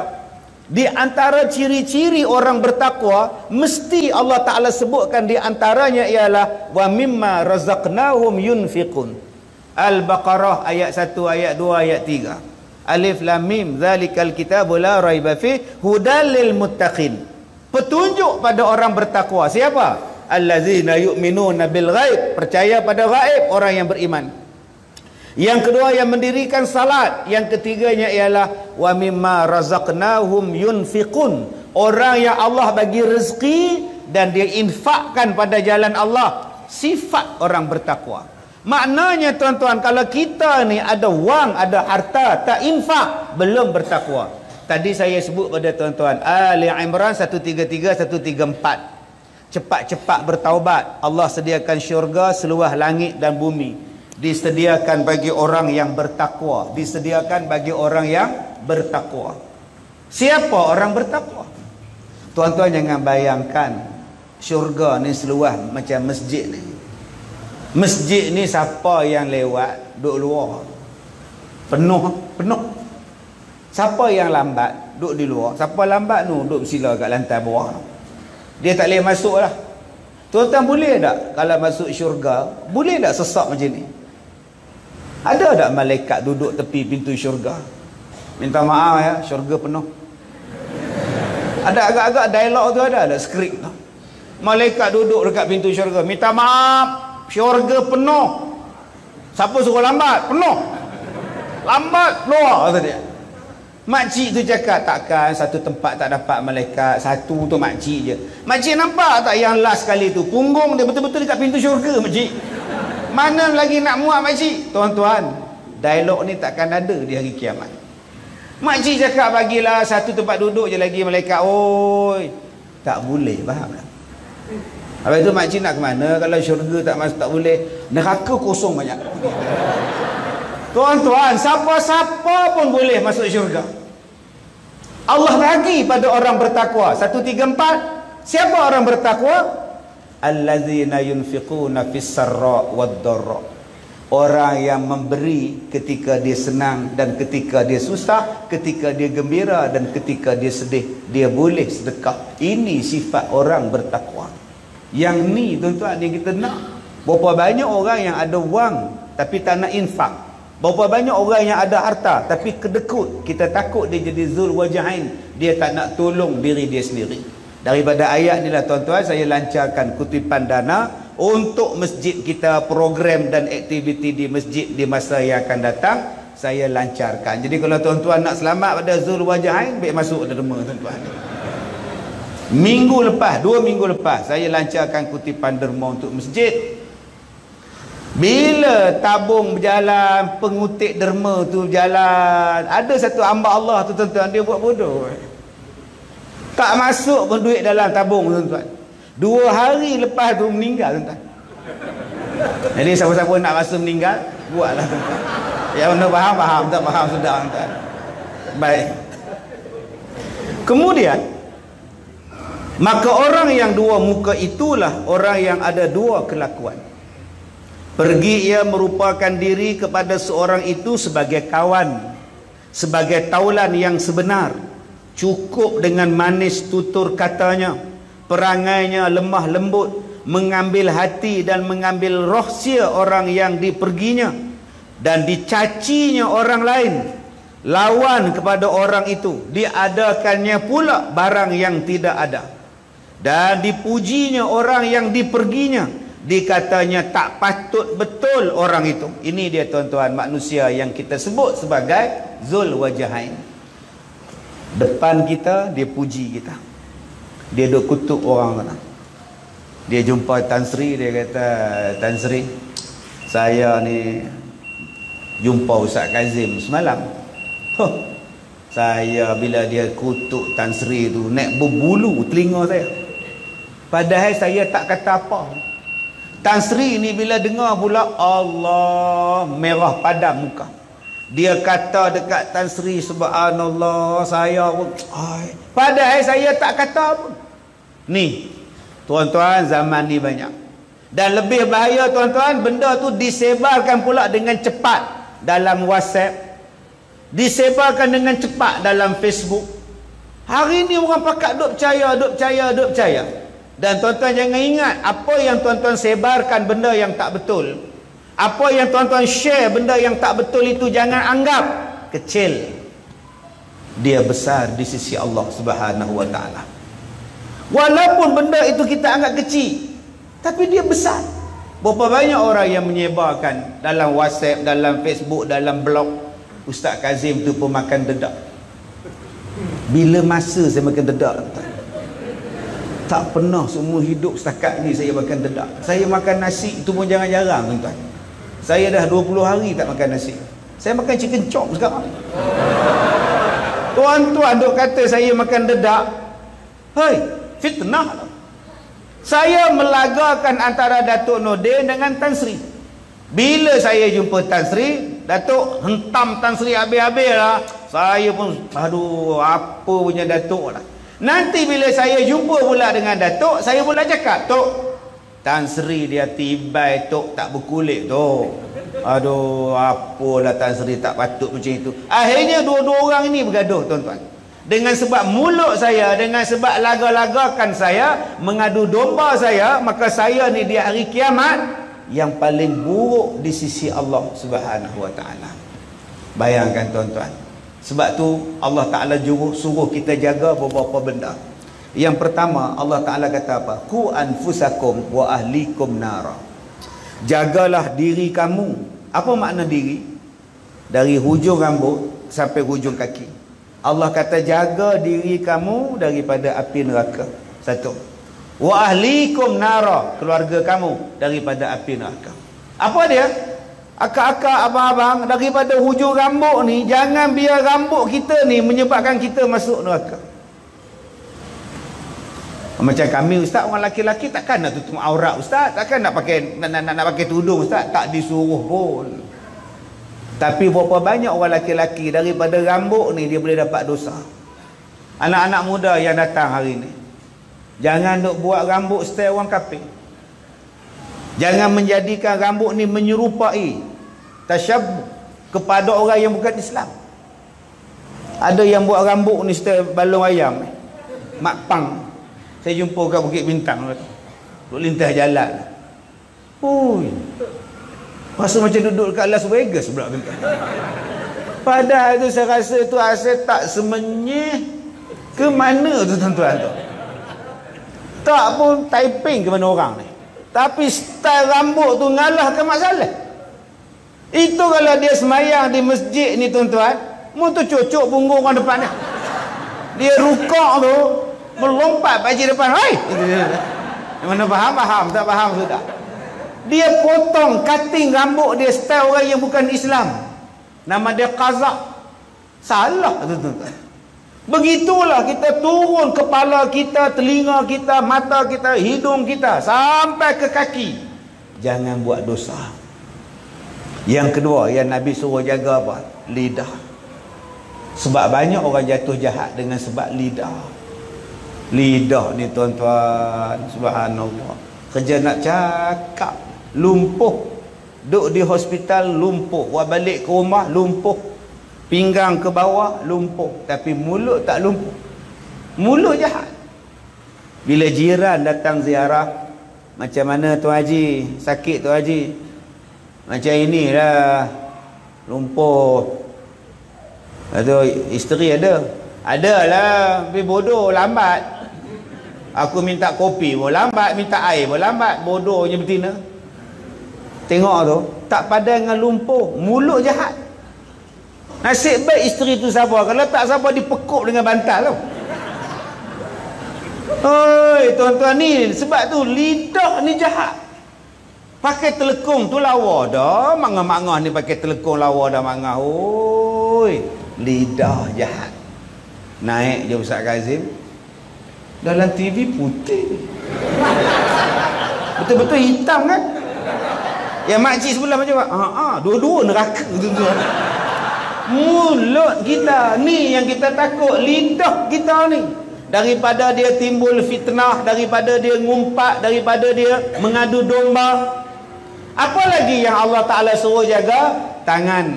di antara ciri-ciri orang bertakwa, mesti Allah Ta'ala sebutkan di antaranya ialah wa mimma razaqnahum yunfiqun. Al-Baqarah ayat 1, ayat 2, ayat 3. Alif Lam Mim, zalikal kitabu la raiba fi hudal lil muttaqin. Petunjuk pada orang bertakwa. Siapa? Allazina yu'minuna bil ghaib, percaya pada ghaib, orang yang beriman. Yang kedua, yang mendirikan salat. Yang ketiganya ialah wa mimma razaqnahum yunfiqun, orang yang Allah bagi rezeki dan dia infakkan pada jalan Allah. Sifat orang bertakwa. Maknanya tuan-tuan, kalau kita ni ada wang, ada harta, tak infak, belum bertakwa. Tadi saya sebut pada tuan-tuan, Ali Imran 133, 134. Cepat-cepat bertaubat, Allah sediakan syurga seluas langit dan bumi. Disediakan bagi orang yang bertakwa. Disediakan bagi orang yang bertakwa. Siapa orang bertakwa? Tuan-tuan jangan bayangkan syurga ni seluas macam masjid ni. Masjid ni siapa yang lewat duduk luar, penuh. Siapa yang lambat duduk di luar. Siapa lambat tu duduk bersila kat lantai bawah. Dia tak boleh masuk lah. Tuan-tuan boleh tak kalau masuk syurga, boleh tak sesak macam ni? Ada tak malaikat duduk tepi pintu syurga? Minta maaf ya, syurga penuh. Ada agak-agak dialog tu, ada skrip tu. Malaikat duduk dekat pintu syurga, minta maaf, syurga penuh. Siapa suruh lambat? Penuh. Lambat keluar, kata dia. Makcik tu cakap, takkan satu tempat tak dapat malaikat, satu tu makcik je. Makcik nampak tak yang last kali tu, punggung dia betul-betul dekat pintu syurga, makcik. Mana lagi nak muat makcik? Tuan-tuan, dialog ni takkan ada di hari kiamat. Makcik cakap, bagilah satu tempat duduk je lagi malaikat. Oi, tak boleh, faham tak? Habis tu makcik nak ke mana? Kalau syurga tak masuk, tak boleh. Neraka kosong banyak. Tuan-tuan, siapa-siapa pun boleh masuk syurga. Allah bagi pada orang bertakwa. 134. Siapa orang bertakwa? Allazina yunfiquna fis sarra wad dharra. Orang yang memberi ketika dia senang dan ketika dia susah, ketika dia gembira dan ketika dia sedih, dia boleh sedekah. Ini sifat orang bertakwa. Yang ni tuan-tuan yang kita nak. Berapa banyak orang yang ada wang tapi tak nak infak. Berapa banyak orang yang ada harta tapi kedekut. Kita takut dia jadi zul wajahain, dia tak nak tolong diri dia sendiri. Daripada ayat ni lah tuan-tuan, saya lancarkan kutipan dana untuk masjid kita, program dan aktiviti di masjid di masa yang akan datang saya lancarkan. Jadi kalau tuan-tuan nak selamat pada zul wajahain, baik masuk derma tuan-tuan. Minggu lepas, 2 minggu lepas, saya lancarkan kutipan derma untuk masjid. Bila tabung berjalan, pengutik derma tu berjalan, ada satu hamba Allah tu tuan-tuan, dia buat bodoh. Tak masuk pun duit dalam tabung tuan-tuan. 2 hari lepas tu meninggal tuan-tuan. Jadi siapa-siapa nak masuk meninggal, buatlah tuan-tuan. Yang mana faham, tak faham sudah tuan-tuan. Baik. Kemudian Maka orang yang dua muka itulah orang yang ada dua kelakuan. Pergi ia merupakan diri kepada seorang itu sebagai kawan, sebagai taulan yang sebenar, cukup dengan manis tutur katanya, perangainya lemah lembut, mengambil hati dan mengambil rahsia orang yang diperginya, dan dicacinya orang lain, lawan kepada orang itu, diadakannya pula barang yang tidak ada, dan dipujinya orang yang diperginya, dikatanya tak patut betul orang itu. Ini dia tuan-tuan, manusia yang kita sebut sebagai Zul Wajahain. Depan kita dia puji kita, dia duk kutuk orang kata. Dia jumpa Tan Sri, dia kata, Tan Sri, saya ni jumpa Ustaz Kazim semalam. Saya bila dia kutuk Tan Sri tu naik berbulu telinga saya, padahal saya tak kata apa. Tan Sri ni bila dengar pula, Allah, merah padam muka. Dia kata dekat Tan Sri, subhanallah, saya pun, padahal saya tak kata apa. Ni tuan-tuan, zaman ni banyak. Dan lebih bahaya tuan-tuan, benda tu disebarkan pula dengan cepat dalam WhatsApp, disebarkan dengan cepat dalam Facebook. Hari ni orang pakat duk percaya. Dan tuan-tuan jangan ingat, apa yang tuan-tuan sebarkan benda yang tak betul, apa yang tuan-tuan share benda yang tak betul itu, jangan anggap kecil. Dia besar di sisi Allah Subhanahu wa taala. Walaupun benda itu kita anggap kecil, tapi dia besar. Berapa banyak orang yang menyebarkan dalam WhatsApp, dalam Facebook, dalam blog, Ustaz Kazim tu pun makan dedak. Bila masa saya makan dedak? Tak pernah semua hidup setakat ni saya makan dedak. Saya makan nasi itu pun jarang-jarang tuan-tuan. Saya dah 20 hari tak makan nasi. Saya makan chicken chop sekarang. Tuan-tuan duk kata saya makan dedak. Hei, fitnah. Saya melagakan antara Datuk Nordin dengan Tan Sri. Bila saya jumpa Tan Sri, Datuk hentam Tan Sri habis-habis lah. Saya pun, aduh, apa punya Datuk lah. Nanti bila saya jumpa pula dengan Datuk, saya pula cakap, Tok, Tan Sri dia tibai Tok, tak berkulit Tok. Aduh, apalah Tan Sri tak patut macam itu. Akhirnya dua-dua orang ini bergaduh tuan-tuan. Dengan sebab mulut saya, dengan sebab laga-lagakan saya, mengadu domba saya, maka saya ni di hari kiamat yang paling buruk di sisi Allah Subhanahu wa taala. Bayangkan tuan-tuan. Sebab tu Allah Ta'ala suruh kita jaga beberapa benda. Yang pertama, Allah Ta'ala kata apa? Qu anfusakum wa ahlikum nara. Jagalah diri kamu. Apa makna diri? Dari hujung rambut sampai hujung kaki. Allah kata jaga diri kamu daripada api neraka. Satu. Wa ahlikum nara, keluarga kamu daripada api neraka. Apa dia? Akak-akak, abang-abang, daripada hujung rambut ni, jangan biar rambut kita ni menyebabkan kita masuk neraka. Macam kami ustaz, orang laki-laki takkan nak tutup aurat ustaz, takkan nak pakai nak pakai tudung ustaz, tak disuruh pun. Tapi berapa banyak orang laki-laki daripada rambut ni dia boleh dapat dosa. Anak-anak muda yang datang hari ni, jangan duk buat rambut style orang kafir. Jangan menjadikan rambut ni menyerupai tasyabbuh kepada orang yang bukan Islam. Ada yang buat rambut ni style balong ayam, mak pang. Saya jumpa kat Bukit Bintang duk lintas jalan. Ui, rasa macam duduk dekat Las Vegas pula. Padahal tu saya rasa tu asal tak semenyih ke mana tu tuan-tuan tu. Tak pun typing ke mana orang ni. Tapi style rambut tu ngalahkan masalah. Itu kalau dia semayang di masjid ni tuan-tuan, mu tu cucuk punggung orang depan dia. Dia rukuk tu melompat pakcik depan. Hai. Mana faham, tak faham sudah. Dia potong, cutting rambut dia style orang yang bukan Islam. Nama dia qazak. Salah tuan-tuan. Begitulah kita turun kepala kita, telinga kita, mata kita, hidung kita sampai ke kaki. Jangan buat dosa. Yang kedua yang Nabi suruh jaga apa? Lidah. Sebab banyak orang jatuh jahat dengan sebab lidah. Lidah ni tuan-tuan, subhanallah. Kerja nak cakap lumpuh. Duduk di hospital lumpuh, buat balik ke rumah lumpuh, pinggang ke bawah lumpuh, tapi mulut tak lumpuh. Mulut jahat. Bila jiran datang ziarah, macam mana Tuan Haji, sakit Tuan Haji, macam inilah, lumpuh. Atau isteri adalah, tapi bodoh, lambat. Aku minta kopi pun lambat, minta air pun lambat, bodohnya betina. Tengok tu, tak padan dengan lumpuh, mulut jahat. Nasib baik isteri tu sabar, kalau tak sabar dipekuk dengan bantal tu. Oi, tuan-tuan ni, sebab tu lidah ni jahat. Pakai telekung tu lawa dah, mangah-mangah ni pakai telekung lawa dah mangah. Oi, lidah jahat. Naik je Ustaz Kazim, dalam TV putih, betul-betul hitam kan. Yang makcik sebelah macam apa? Dua-dua neraka tuan-tuan. Mulut kita ni yang kita takut, lidah kita ni. Daripada dia timbul fitnah, daripada dia ngumpat, daripada dia mengadu domba. Apa lagi yang Allah Ta'ala suruh jaga? Tangan.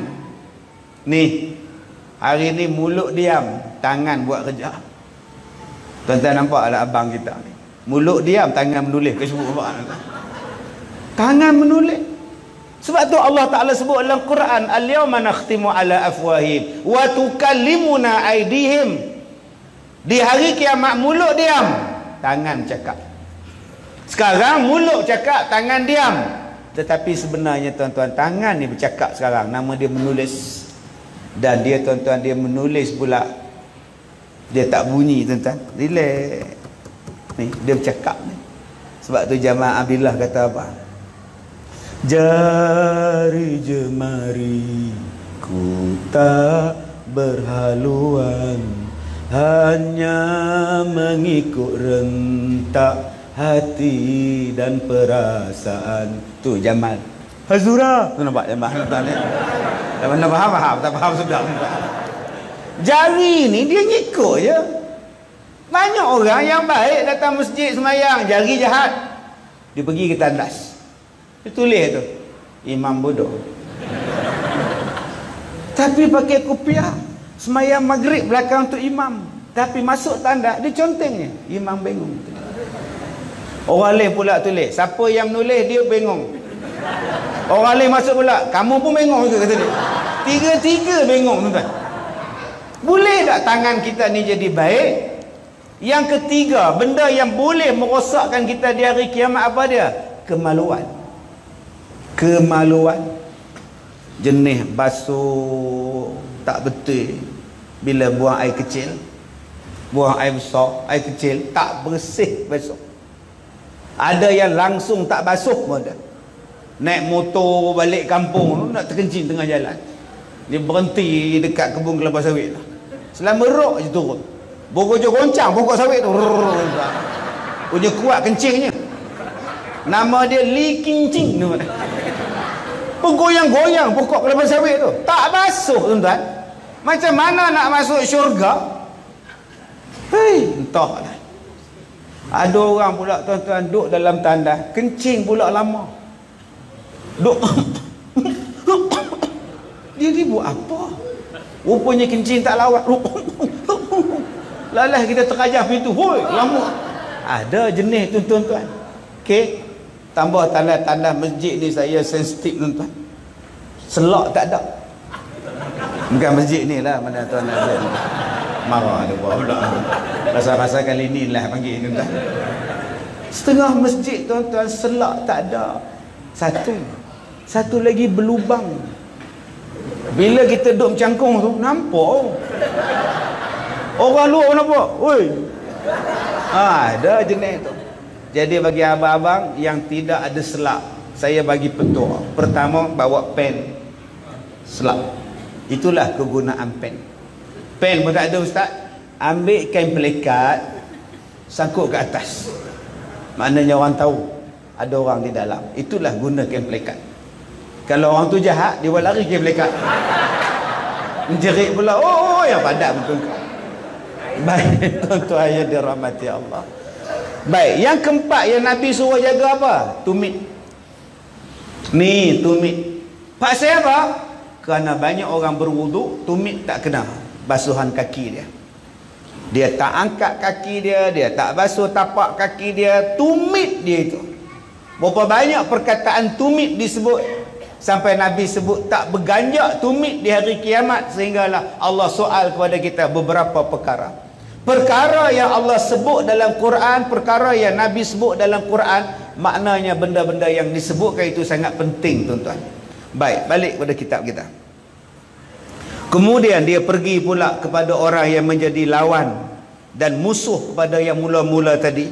Ni, hari ni mulut diam, tangan buat kerja. Tuan-tuan nampak lah abang kita ni, mulut diam, tangan menulis. Tangan menulis. Sebab tu Allah Ta'ala sebut dalam Quran, al-yawma nakhtimu ala afwahim wa tukallimuna aydihim. Di hari kiamat mulut diam, tangan cakap. Sekarang mulut cakap, tangan diam. Tetapi sebenarnya tuan-tuan, tangan ni bercakap sekarang. Nama dia menulis. Dan dia tuan-tuan, dia menulis pula, dia tak bunyi tuan-tuan, relax ni, dia bercakap ni. Sebab tu Jamaah Abillah kata apa? Jari jemari ku tak berhaluan, hanya mengikut rentak hati dan perasaan. Tu Jamal Hazura. Tu nampak Jamal tuan ni. Tak mana faham, tak faham sudah. Jari ni dia ngikut je. Banyak orang yang baik datang masjid semayang, jari jahat. Dia pergi ke tandas, dia tulis tu, imam bodoh. Tapi pakai kopiah, semayang maghrib belakang tu imam, tapi masuk tandas dia contengnya, imam bingung. Orang lain pula tulis, siapa yang menulis dia bingung. Orang lain masuk pula, kamu pun bingung ke, kata dia. Tiga-tiga bingung tuan-tuan. Boleh tak tangan kita ni jadi baik? Yang ketiga, benda yang boleh merosakkan kita di hari kiamat apa dia? Kemaluan. Kemaluan. Jenis basuh tak betul bila buang air kecil, buang air besar, air kecil tak bersih basuh. Ada yang langsung tak basuh pun ada. Naik motor balik kampung nak terkencing tengah jalan, dia berhenti dekat kebun kelapa sawit lah. Selama rok je turun, bogojo goncang pokok sawit tu, punya kuat kencingnya. Nama dia Li Kincing tu, bergoyang-goyang pokok kelapa sawit tu, tak basuh tuan-tuan. Macam mana nak masuk syurga? Hei, entahlah. Ada orang pula tuan-tuan duduk dalam tandas, kencing pula lama. Duk dia ni buat apa? Rupanya kencing tak lawat. Lalah kita terkajar pintu, hoi, lama. Ada jenis tu tuan-tuan. Okey, tambah tanda-tanda masjid ni saya sensitif tuan-tuan. Selak tak ada. Bukan masjid ni lah, mana tuan ada. Marah ada buat pula. Rasa-rasa kali ni lah panggil tuan-tuan. Setengah masjid tuan-tuan selak tak ada. Satu lagi berlubang. Bila kita duduk mencangkung tu, nampak orang luar nampak. Oi, ada jenis tu. Jadi bagi abang-abang yang tidak ada selak, saya bagi petua. Pertama, bawa pen selak. Itulah kegunaan pen. Pen pun tak ada ustaz, ambil kain pelikat, sangkut ke atas, maknanya orang tahu ada orang di dalam. Itulah guna kain pelikat. Kalau orang tu jahat, dia buat lari kain pelikat, menjerit pula, oh yang padat betul. Baik, tuan-tuan yang dirahmati Allah. Baik, yang keempat yang Nabi suruh jaga apa? Tumit. Ni tumit. Pasal apa? Kerana banyak orang berwuduk, tumit tak kena basuhan kaki dia. Dia tak angkat kaki dia, dia tak basuh tapak kaki dia, tumit dia itu. Berapa banyak perkataan tumit disebut, sampai Nabi sebut tak berganjak tumit di hari kiamat, sehinggalah Allah soal kepada kita beberapa perkara. Perkara yang Allah sebut dalam Quran, perkara yang Nabi sebut dalam Quran, maknanya benda-benda yang disebutkan itu sangat penting, tuan-tuan. Baik, balik kepada kitab kita. Kemudian dia pergi pula kepada orang yang menjadi lawan dan musuh kepada yang mula-mula tadi.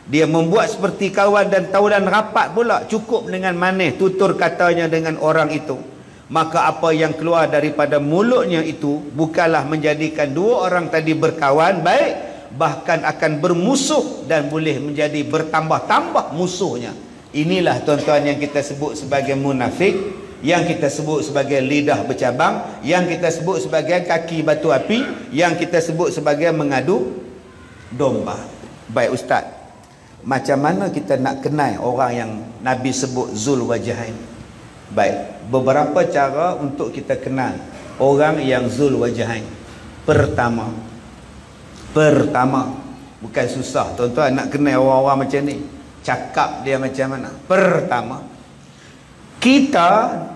Dia membuat seperti kawan dan taulan rapat pula, cukup dengan manis tutur katanya dengan orang itu. Maka apa yang keluar daripada mulutnya itu bukanlah menjadikan dua orang tadi berkawan, baik, bahkan akan bermusuh dan boleh menjadi bertambah-tambah musuhnya. Inilah tuan-tuan yang kita sebut sebagai munafik, yang kita sebut sebagai lidah bercabang, yang kita sebut sebagai kaki batu api, yang kita sebut sebagai mengadu domba. Baik ustaz, macam mana kita nak kenal orang yang Nabi sebut Zul Wajahain? Baik, beberapa cara untuk kita kenal orang yang Zul Wajahain. Pertama, bukan susah tuan-tuan nak kenal orang-orang macam ni. Cakap dia macam mana? Pertama, kita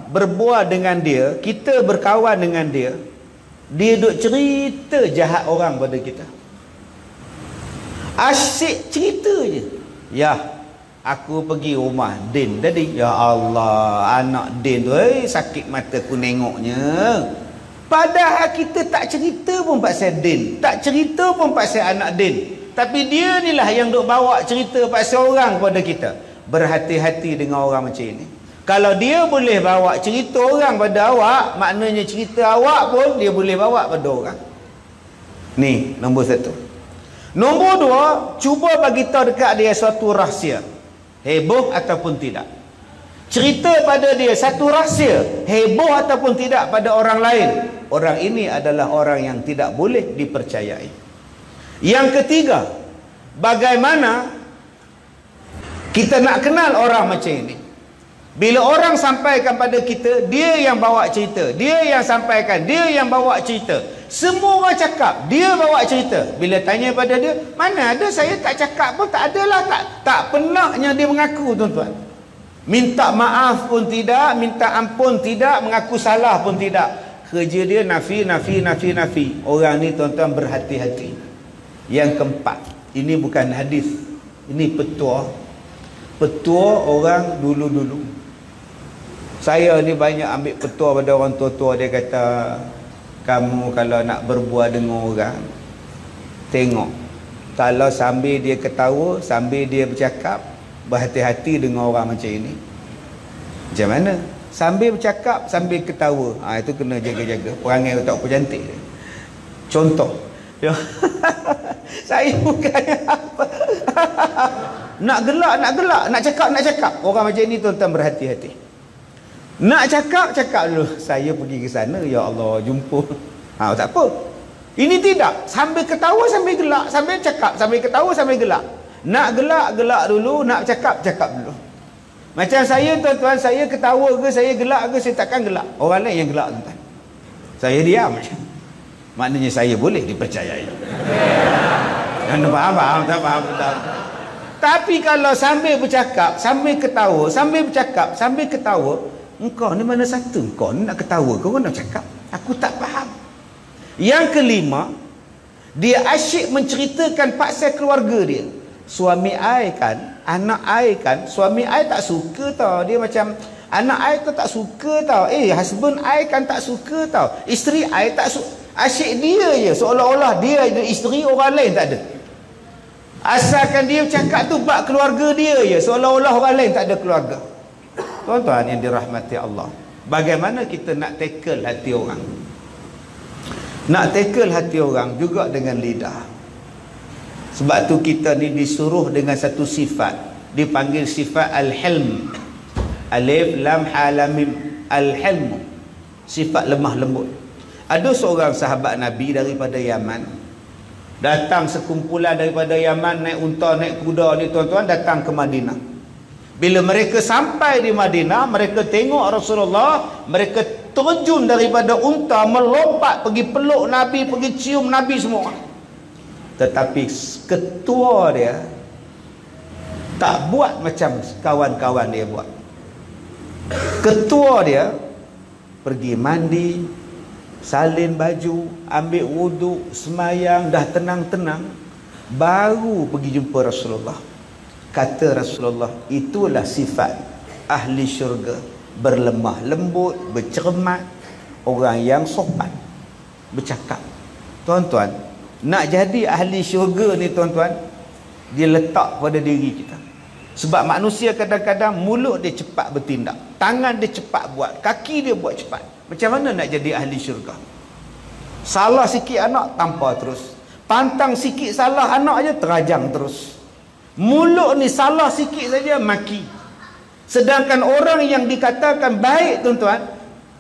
berbual dengan dia, kita berkawan dengan dia, dia duk cerita jahat orang pada kita. Asyik cerita je. Ya, aku pergi rumah Din tadi. Ya Allah, anak Din tu sakit mata aku nengoknya. Padahal kita tak cerita pun pasal Din, tak cerita pun pasal anak Din, tapi dia ni lah yang duk bawa cerita pasal orang kepada kita. Berhati-hati dengan orang macam ini. Kalau dia boleh bawa cerita orang pada awak, maknanya cerita awak pun dia boleh bawa pada orang. Ni nombor satu. Nombor dua, cuba bagi tahu dekat dia suatu rahsia, heboh ataupun tidak. Cerita pada dia satu rahsia, heboh ataupun tidak pada orang lain. Orang ini adalah orang yang tidak boleh dipercayai. Yang ketiga, bagaimana kita nak kenal orang macam ini? Bila orang sampaikan pada kita, dia yang bawa cerita, dia yang sampaikan, dia yang bawa cerita. Semua orang cakap, dia bawa cerita. Bila tanya pada dia, mana ada, saya tak cakap pun, tak adalah, tak pernahnya dia mengaku, tuan-tuan. Minta maaf pun tidak, minta ampun tidak, mengaku salah pun tidak. Kerja dia nafi. Orang ni tuan-tuan berhati-hati. Yang keempat, ini bukan hadis, ini petua orang dulu-dulu. Saya ni banyak ambil petua pada orang tua-tua. Dia kata, kamu kalau nak berbual dengan orang, tengok, kalau sambil dia ketawa, sambil dia bercakap, berhati-hati dengan orang macam ini. Macam mana? Sambil bercakap, sambil ketawa, itu kena jaga-jaga. Perangai tak apa cantik. Contoh, saya bukan apa nak gelak, nak cakap. Orang macam ni tuan-tuan berhati-hati. Nak cakap dulu, saya pergi ke sana, ya Allah, jumpa. Tak apa. Ini tidak, sambil ketawa sambil gelak, sambil cakap, sambil ketawa sambil gelak. Nak gelak dulu, nak cakap dulu. Macam saya tuan-tuan, saya ketawa ke, saya gelak ke, saya takkan gelak. Orang lain yang gelak tuan-tuan. Saya diam. Maknanya saya boleh dipercayai. Anda faham? Tak faham. Tapi kalau sambil bercakap, sambil ketawa, sambil bercakap, sambil ketawa, engkau ni mana satu? Engkau ni nak ketawa, kau nak cakap? Aku tak faham. Yang kelima, dia asyik menceritakan pasal keluarga dia. Suami ai kan, anak ai kan, suami ai tak suka tau. Dia macam, anak ai tu tak suka tau. Husband ai kan tak suka tau. Isteri ai tak suka. Asyik dia je, seolah-olah dia ada isteri, orang lain tak ada. Asalkan dia cakap tu bab keluarga dia je, seolah-olah orang lain tak ada keluarga. Tuan-tuan yang dirahmati Allah, bagaimana kita nak tackle hati orang? Nak tackle hati orang juga dengan lidah. Sebab tu kita ni disuruh dengan satu sifat, dipanggil sifat al-hilm. Alif lam ha lam mim, al-hilm, sifat lemah lembut. Ada seorang sahabat Nabi daripada Yaman. Datang sekumpulan daripada Yaman, naik unta, naik kuda ni tuan-tuan, datang ke Madinah. Bila mereka sampai di Madinah, mereka tengok Rasulullah, mereka terjun daripada unta, melompat pergi peluk Nabi, pergi cium Nabi semua. Tetapi ketua dia tak buat macam kawan-kawan dia buat. Ketua dia pergi mandi, salin baju, ambil wuduk, semayang, dah tenang-tenang, baru pergi jumpa Rasulullah. Kata Rasulullah, itulah sifat ahli syurga, berlemah lembut, bercermat, orang yang sopan bercakap. Tuan-tuan, nak jadi ahli syurga ni tuan-tuan, dia letak pada diri kita. Sebab manusia kadang-kadang mulut dia cepat bertindak, tangan dia cepat buat, kaki dia buat cepat. Macam mana nak jadi ahli syurga? Salah sikit anak, tampar terus. Pantang sikit salah anak aja, terajang terus. Mulut ni salah sikit saja, maki. Sedangkan orang yang dikatakan baik tuan-tuan,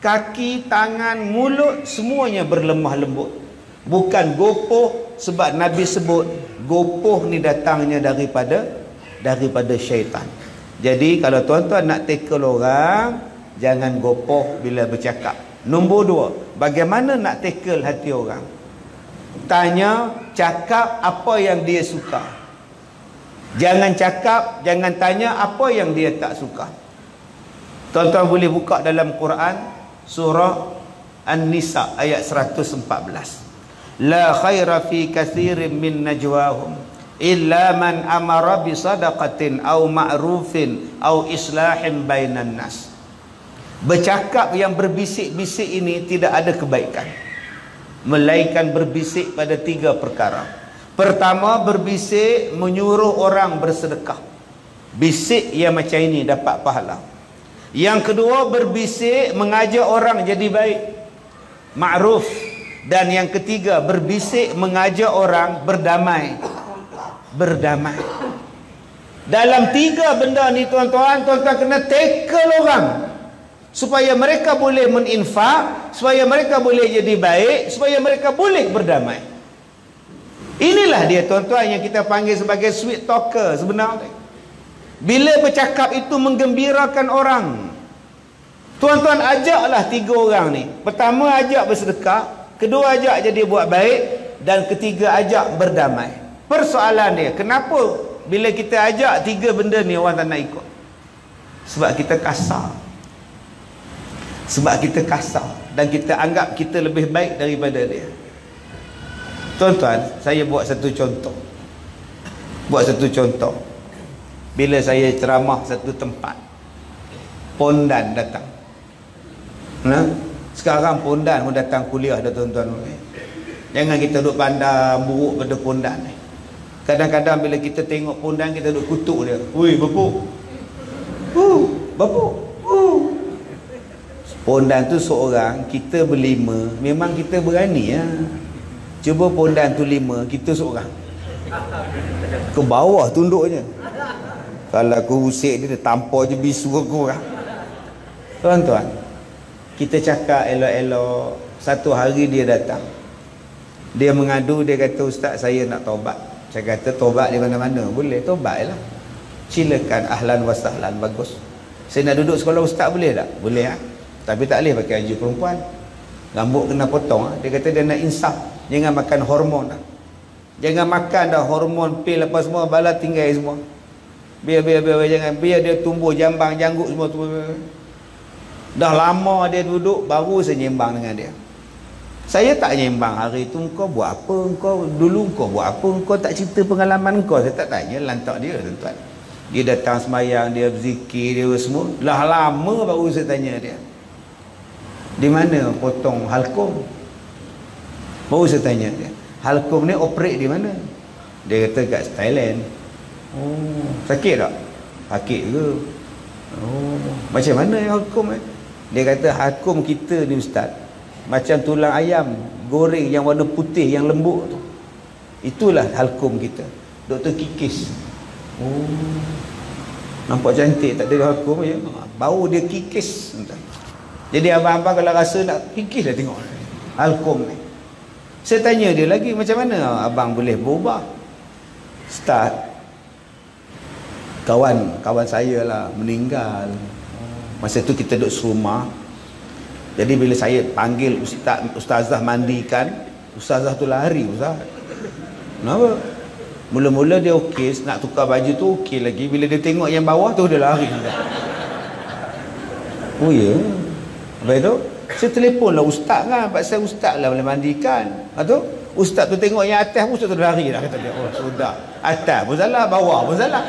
kaki, tangan, mulut, semuanya berlemah lembut. Bukan gopoh, sebab Nabi sebut gopoh ni datangnya daripada syaitan. Jadi kalau tuan-tuan nak tackle orang, jangan gopoh bila bercakap. Nombor 2, bagaimana nak tackle hati orang? Tanya, cakap apa yang dia suka. Jangan cakap, jangan tanya apa yang dia tak suka. Tuan-tuan boleh buka dalam Quran surah An-Nisa ayat 114. La khaira fi kathirin min najwahum illa man amara bi sadaqatin aw ma'rufin aw islahin bainan nas. Bercakap yang berbisik-bisik ini tidak ada kebaikan, melainkan berbisik pada 3 perkara. Pertama, berbisik menyuruh orang bersedekah. Bisik yang macam ini dapat pahala. Yang kedua, berbisik mengajak orang jadi baik, ma'ruf. Dan yang ketiga, berbisik mengajak orang berdamai. Dalam 3 benda ni tuan-tuan, tuan-tuan kena tackle orang supaya mereka boleh meninfak, supaya mereka boleh jadi baik, supaya mereka boleh berdamai. Inilah dia tuan-tuan yang kita panggil sebagai sweet talker sebenarnya. Bila bercakap itu menggembirakan orang. Tuan-tuan ajaklah 3 orang ni. Pertama, ajak bersedekah. Kedua, ajak jadi buat baik. Dan ketiga, ajak berdamai. Persoalan dia, kenapa bila kita ajak 3 benda ni orang tak nak ikut? Sebab kita kasar. Dan kita anggap kita lebih baik daripada dia. Tuan-tuan, saya buat satu contoh. Bila saya ceramah satu tempat, pondan datang. Sekarang pondan pun datang kuliah dah tuan-tuan. Jangan kita duduk pandang buruk pada pondan ni. Kadang-kadang bila kita tengok pondan, kita duduk kutuk dia. Ui, bapuk. Bapuk. Pondan tu seorang, kita berlima, memang kita berani ya. Cuba pondan tu 5, kita seorang. Ke bawah tunduknya. Kalau aku usik dia tampar je bisu aku orang. Tuan-tuan, kita cakap elok-elok. Satu hari dia datang, dia mengadu, dia kata, Ustaz, saya nak taubat. Saya kata, taubat di mana-mana? Boleh, taubat lah. Silakan, ahlan wa sahlan, bagus. Saya nak duduk sekolah Ustaz boleh tak? Boleh lah. Tapi tak boleh pakai baju perempuan, rambut kena potong. Dia kata dia nak insaf. Jangan makan hormon dah. Jangan makan dah hormon pil apa semua, bala tinggal semua. Biar jangan, biar dia tumbuh jambang janggut semua tu. Dah lama dia duduk, baru saya nyembang dengan dia. Saya tak nyembang hari tu, kau buat apa, kau dulu kau buat apa, kau tak cerita pengalaman kau. Saya tak tanya, lantak dia tuan-tuan. Dia datang semayang, dia berzikir, dia semua. Dah lama baru saya tanya dia, di mana potong halkum? Baru saya tanya dia, halkum ni operate di mana? Dia kata kat Thailand. Oh, sakit tak? Sakit ke? Oh, macam mana yang halkum ni? Dia kata halkum kita ni Ustaz, macam tulang ayam goreng yang warna putih yang lembut tu. Itulah halkum kita. Doktor kikis. Oh, nampak cantik, tak ada halkum je. Bau dia kikis. Jadi abang-abang kalau rasa nak kikis dah tengok halkum ni. Saya tanya dia lagi, macam mana abang boleh berubah? Ustaz, kawan saya lah meninggal. Masa tu kita duduk serumah. Jadi bila saya panggil ustazah mandikan, ustazah tu lari. Ustaz, kenapa? Mula-mula dia okey, nak tukar baju tu okey lagi. Bila dia tengok yang bawah tu dia lari. Oh ya. Habis tu saya telefonlah ustaz kan, pasal ustaz lah boleh mandikan. Tu ustaz tu tengok yang atas pun ustaz tu lari dah, kata dia. Oh sudah, atas pun salah, bawah pun salah.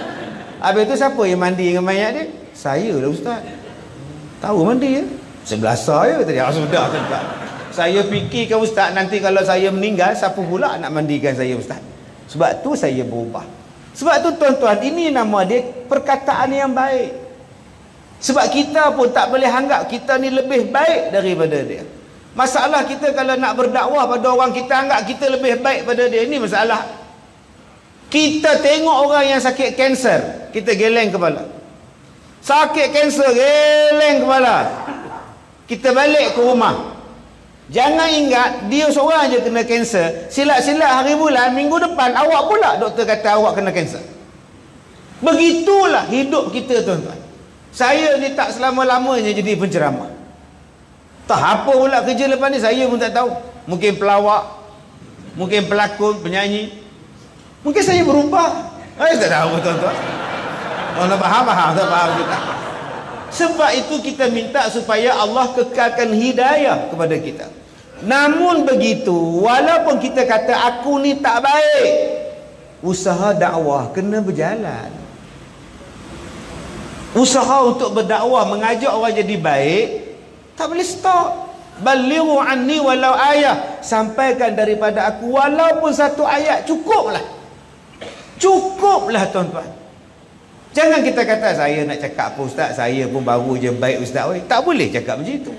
Habis tu siapa yang mandi dengan mayat dia? Saya lah ustaz. Tahu mandi ya? Sebelah saya tadi. Sudah tuan-tuan. Saya fikirkan ustaz, nanti kalau saya meninggal, siapa pula nak mandikan saya ustaz? Sebab tu saya berubah. Sebab tu tuan-tuan, ini nama dia perkataan yang baik. Sebab kita pun tak boleh anggap kita ni lebih baik daripada dia. Masalah kita kalau nak berdakwah pada orang, kita anggap kita lebih baik pada dia. Ini masalah. Kita tengok orang yang sakit kanser, kita geleng kepala. Sakit kanser, geleng kepala. Kita balik ke rumah. Jangan ingat dia seorang je kena kanser. Silat-silat hari bulan, minggu depan awak pula doktor kata awak kena kanser. Begitulah hidup kita tuan-tuan. Saya ni tak selama-lamanya jadi penceramah. Tak apa pula kerja lepas ni, saya pun tak tahu. Mungkin pelawak, mungkin pelakon, penyanyi. Mungkin saya berubah. Saya tak tahu tuan-tuan. Orang faham, tak faham juga. Sebab itu kita minta supaya Allah kekalkan hidayah kepada kita. Namun begitu, walaupun kita kata aku ni tak baik, usaha dakwah kena berjalan. Usaha untuk berdakwah, mengajak orang jadi baik, tak boleh stop. Balighu anni walau ayah, sampaikan daripada aku walaupun satu ayat, cukuplah. Cukuplah tuan-tuan. Jangan kita kata saya nak cakap apa ustaz, saya pun baru je baik ustaz. Tak boleh cakap macam itu.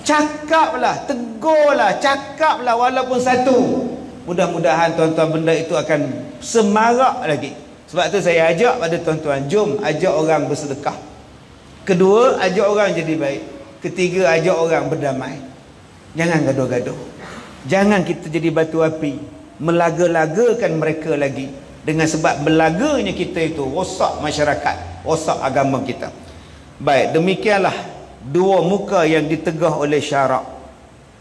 Cakaplah, tegurlah, cakaplah walaupun satu. Mudah-mudahan tuan-tuan benda itu akan semarak lagi. Sebab tu saya ajak pada tuan-tuan, jom ajak orang bersedekah. Kedua, ajak orang jadi baik. Ketiga, ajak orang berdamai. Jangan gaduh-gaduh. Jangan kita jadi batu api, melaga-lagakan mereka lagi. Dengan sebab belaganya kita itu rosak masyarakat, rosak agama kita. Baik, demikianlah dua muka yang ditegah oleh syarak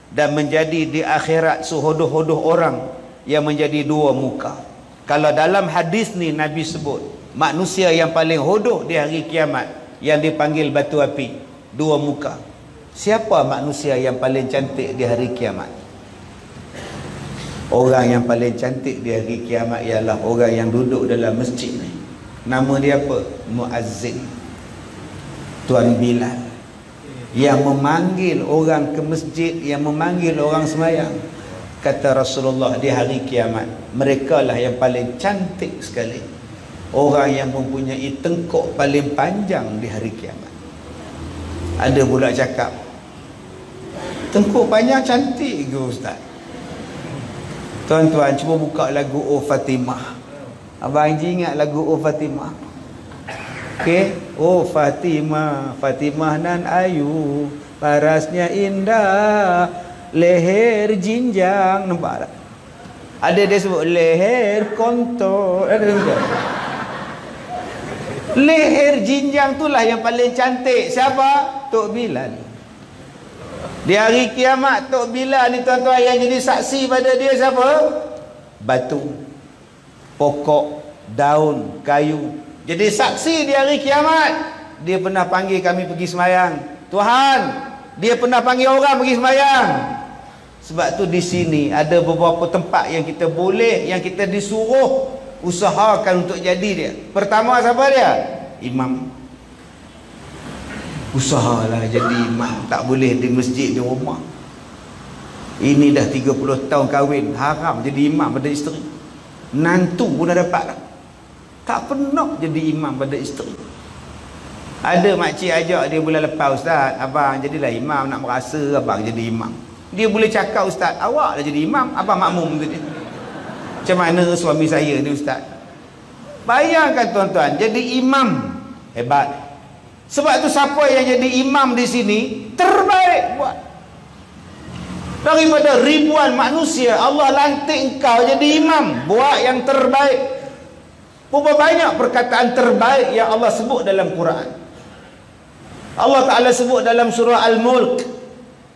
dan menjadi di akhirat sehodoh-hodoh orang yang menjadi dua muka. Kalau dalam hadis ni Nabi sebut manusia yang paling hodoh di hari kiamat yang dipanggil batu api, dua muka. Siapa manusia yang paling cantik di hari kiamat? Orang yang paling cantik di hari kiamat ialah orang yang duduk dalam masjid ni. Nama dia apa? Muazzin, Tuan Bilal, yang memanggil orang ke masjid, yang memanggil orang sembahyang. Kata Rasulullah, di hari kiamat mereka lah yang paling cantik sekali, orang yang mempunyai tengkuk paling panjang di hari kiamat. Ada pula cakap, tengkuk panjang cantik ke ustaz? Tuan-tuan cuba buka lagu O Fatimah. Abang Haji ingat lagu O Fatimah? Okey, O Fatimah, Fatimah nan ayu, parasnya indah, leher jinjang, nampak tak? Ada dia sebut leher kontol. Leher jinjang itulah yang paling cantik. Siapa? Tok Bilal. Di hari kiamat Tok Bilal ni tuan-tuan yang jadi saksi pada dia siapa? Batu, pokok, daun, kayu. Jadi saksi di hari kiamat. Dia pernah panggil kami pergi sembahyang. Tuhan, dia pernah panggil orang pergi sembahyang. Sebab tu di sini ada beberapa tempat yang kita boleh, yang kita disuruh usahakan untuk jadi dia. Pertama siapa dia? Imam. Usahalah jadi imam. Tak boleh di masjid, di rumah. Ini dah 30 tahun kahwin, haram jadi imam pada isteri. Nantu pun dah dapat dah. Tak pernah jadi imam pada isteri. Ada makcik ajak dia bulan lepas, ustaz, abang jadilah imam, nak merasa abang jadi imam. Dia boleh cakap, ustaz, awak dah jadi imam, abang makmum tu dia. Macam mana suami saya ni ustaz? Bayangkan tuan-tuan, jadi imam hebat. Sebab tu siapa yang jadi imam di sini terbaik buat. Daripada ribuan manusia, Allah lantik engkau jadi imam. Buat yang terbaik. Berapa banyak perkataan terbaik yang Allah sebut dalam Quran. Allah Ta'ala sebut dalam surah Al-Mulk,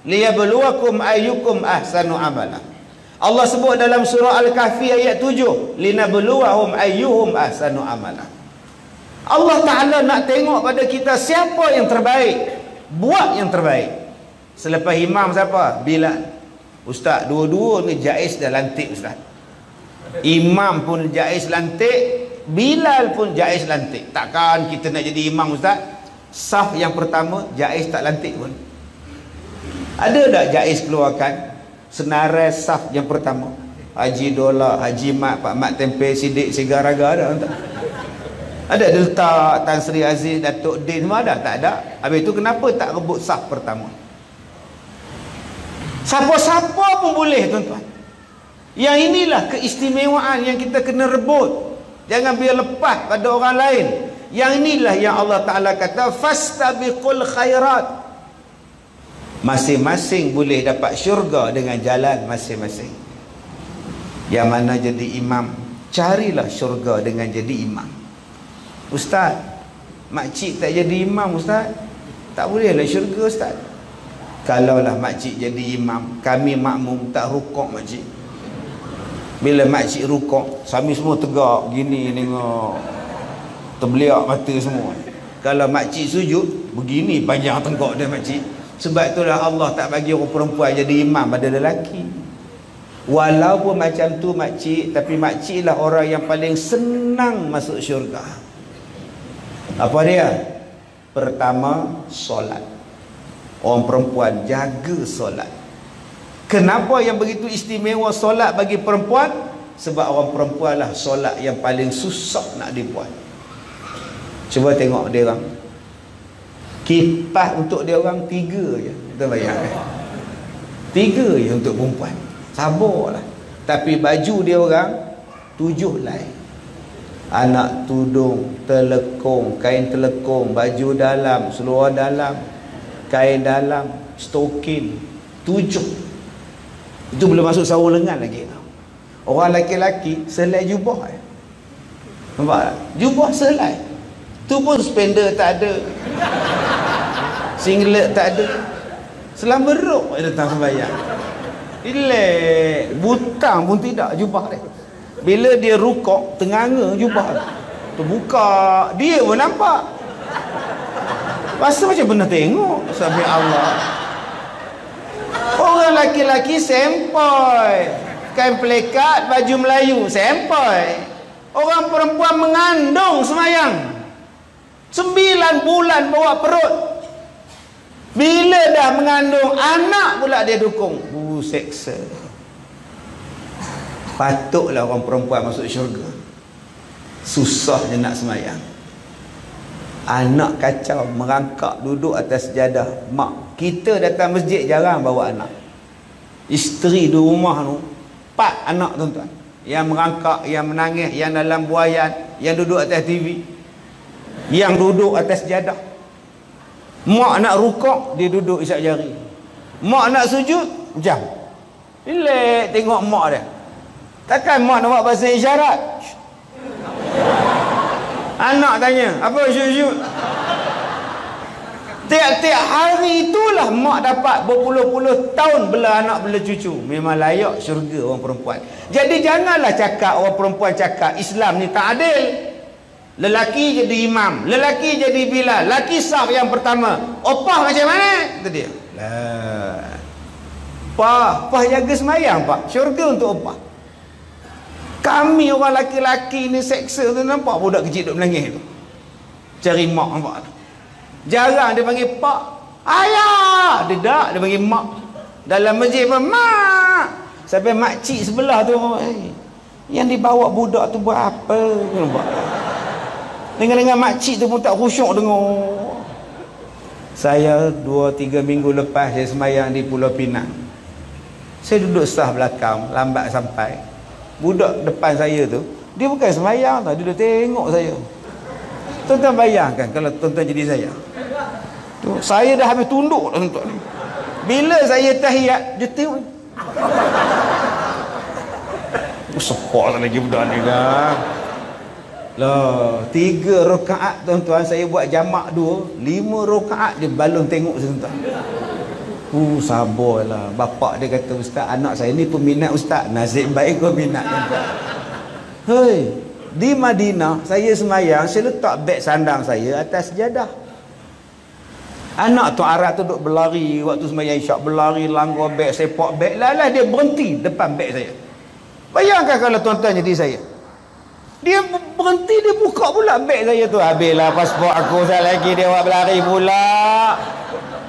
liyabluwakum ayyukum ahsanu amala. Allah sebut dalam surah Al-Kahfi ayat 7, linabluwahum ayyuhum ahsanu amala. Allah Ta'ala nak tengok pada kita siapa yang terbaik. Buat yang terbaik. Selepas imam siapa? Bilal. Ustaz, dua-dua ni Jais dah lantik Ustaz. Imam pun Jais lantik, Bilal pun Jais lantik. Takkan kita nak jadi imam Ustaz? Saf yang pertama Jais tak lantik pun. Ada tak Jais keluarkan senarai saf yang pertama? Haji Dola, Haji Mat, Pak Mat Tempe, Sidik Sigaraga ada tak? Ada letak Tan Sri Aziz, Datuk Din semua ada? Tak ada. Habis tu kenapa tak rebut saf pertama? Siapa-siapa pun boleh tuan-tuan. Yang inilah keistimewaan yang kita kena rebut. Jangan biar lepas pada orang lain. Yang inilah yang Allah Ta'ala kata, fastabiqul khairat. Masing-masing boleh dapat syurga dengan jalan masing-masing. Yang mana jadi imam, carilah syurga dengan jadi imam. Ustaz, makcik tak jadi imam Ustaz, tak bolehlah syurga Ustaz. Kalaulah makcik jadi imam, kami makmum tak rukuk makcik. Bila makcik rukuk, kami semua tegak gini tengok, terbeliak mata semua. Kalau makcik sujud, begini panjang tengok dia makcik. Sebab itulah Allah tak bagi orang perempuan jadi imam pada lelaki. Walaupun macam tu makcik, tapi makcik lah orang yang paling senang masuk syurga. Apa dia? Pertama, solat. Orang perempuan jaga solat. Kenapa yang begitu istimewa solat bagi perempuan? Sebab orang perempuan lah solat yang paling susah nak dibuat. Cuba tengok dia orang. Kipas untuk dia orang 3 je. Kita bayangkan 3 je untuk perempuan. Sabarlah. Tapi baju dia orang 7 lain. Anak tudung, telekung, kain telekung, baju dalam, seluar dalam, kain dalam, stokin, 7. Itu belum masuk sarung lengan lagi. Orang lelaki-lelaki selai jubah. Nampak tak? Jubah selai. Tu pun spender tak ada, singlet tak ada, selam beruk datang sembahyang. Ilek, butang pun tidak jubah dia. Bila dia rukuk, tenganga jubah terbuka, dia pun nampak. Rasa macam benar tengok. Sampai Allah. Orang laki-laki sempoi, kain pelekat, baju Melayu sempoi. Orang perempuan mengandung semayang 9 bulan bawa perut. Bila dah mengandung anak pula dia dukung. Seksa. Patutlah orang perempuan masuk syurga. Susah je nak semayang. Anak kacau, merangkak duduk atas sejadah. Mak, kita datang masjid jarang bawa anak. Isteri di rumah tu 4 anak tuan-tuan. Yang merangkak, yang menangis, yang dalam buayan, yang duduk atas TV, yang duduk atas sejadah. Mak nak rukuk, dia duduk isap jari. Mak nak sujud, jam. Ilek tengok mak dia. Takkan mak nak buat bahasa isyarat. Anak tanya, apa syuk-syuk? Tiap-tiap hari itulah mak dapat berpuluh-puluh tahun bela anak bela cucu. Memang layak syurga orang perempuan. Jadi janganlah cakap orang perempuan cakap Islam ni tak adil. Lelaki jadi imam, lelaki jadi Bilal, lelaki saf yang pertama. Opah macam mana? Itu dia. Lah. Pak jaga semayang pak. Syurga untuk opah. Kami orang laki-laki ni seksa tu, nampak budak kecil duk menangis tu. Cari mak nampak tu. Jarang dia panggil pak. Ayah. Dia tak, dia panggil mak. Dalam masjid pun mak. Sampai makcik sebelah tu, yang dibawa budak tu buat apa? Nampak. Dengan makcik tu pun tak khusyuk dengar. Saya 2-3 minggu lepas saya semayang di Pulau Pinang. Saya duduk sah belakang, lambat sampai. Budak depan saya tu, dia bukan semayang tau, dia duduk tengok saya. Tuan-tuan bayangkan kalau tuan-tuan jadi saya. Tu, saya dah habis tunduk dah tuan-tuan. Bila saya tahiyat, dia tengok, Sepak lagi budak ni dah. Lah, 3 rakaat tuan-tuan saya buat jamak 2, 5 rakaat dia balon tengok tuan-tuan. Sabarlah. Bapak dia kata, "Ustaz, anak saya ni peminat ustaz." Nasib baik kau minat tuan-tuan. Hei, di Madinah saya semayang, saya letak beg sandang saya atas sejadah. Anak tu Arab tu duk berlari waktu semayang isyak, berlari langgar beg, sepak beg. Lah dia berhenti depan beg saya. Bayangkan kalau tuan-tuan jadi saya. Dia berhenti, dia buka pula beg saya tu. Habislah pasport aku, saya lagi dia buat berlari pula.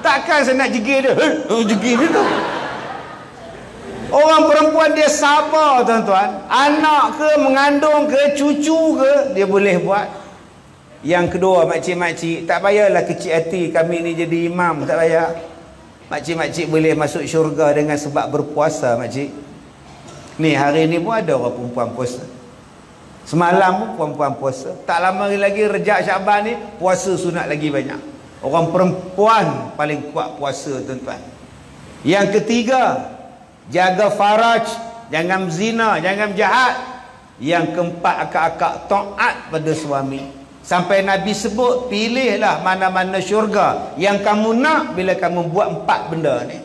Takkan saya nak jegir dia. Jegir dia tu. Orang perempuan dia sabar tuan-tuan. Anak ke, mengandung ke, cucu ke, dia boleh buat. Yang kedua, makcik-makcik, tak payahlah kecil hati kami ni jadi imam, tak payah. Makcik-makcik boleh masuk syurga dengan sebab berpuasa, makcik. Ni hari ni pun ada orang perempuan puasa. Semalam pun perempuan puasa. Tak lama lagi Rejab Syaban ni puasa sunat lagi banyak. Orang perempuan paling kuat puasa tuan-tuan. Yang ketiga, jaga faraj, jangan zina, jangan jahat. Yang keempat, akak-akak taat pada suami. Sampai Nabi sebut, pilihlah mana-mana syurga yang kamu nak bila kamu buat 4 benda ni.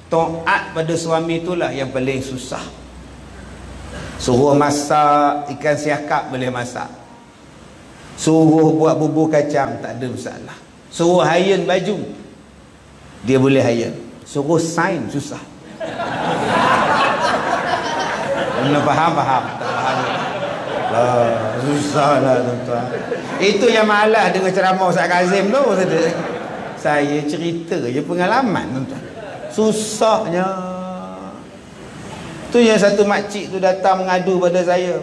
Taat pada suami itulah yang paling susah. Suruh masak ikan siakap boleh masak. Suruh buat bubur kacang tak ada masalah. Suruh hayan baju, dia boleh hayan. Suruh sign susah. Mana faham? Tak faham. Susah lah tuan-tuan. Itu yang malas dengan ceramah Ustaz Kazim tu. Saya cerita je pengalaman tuan-tuan. Susahnya. Tu yang satu makcik tu datang mengadu pada saya.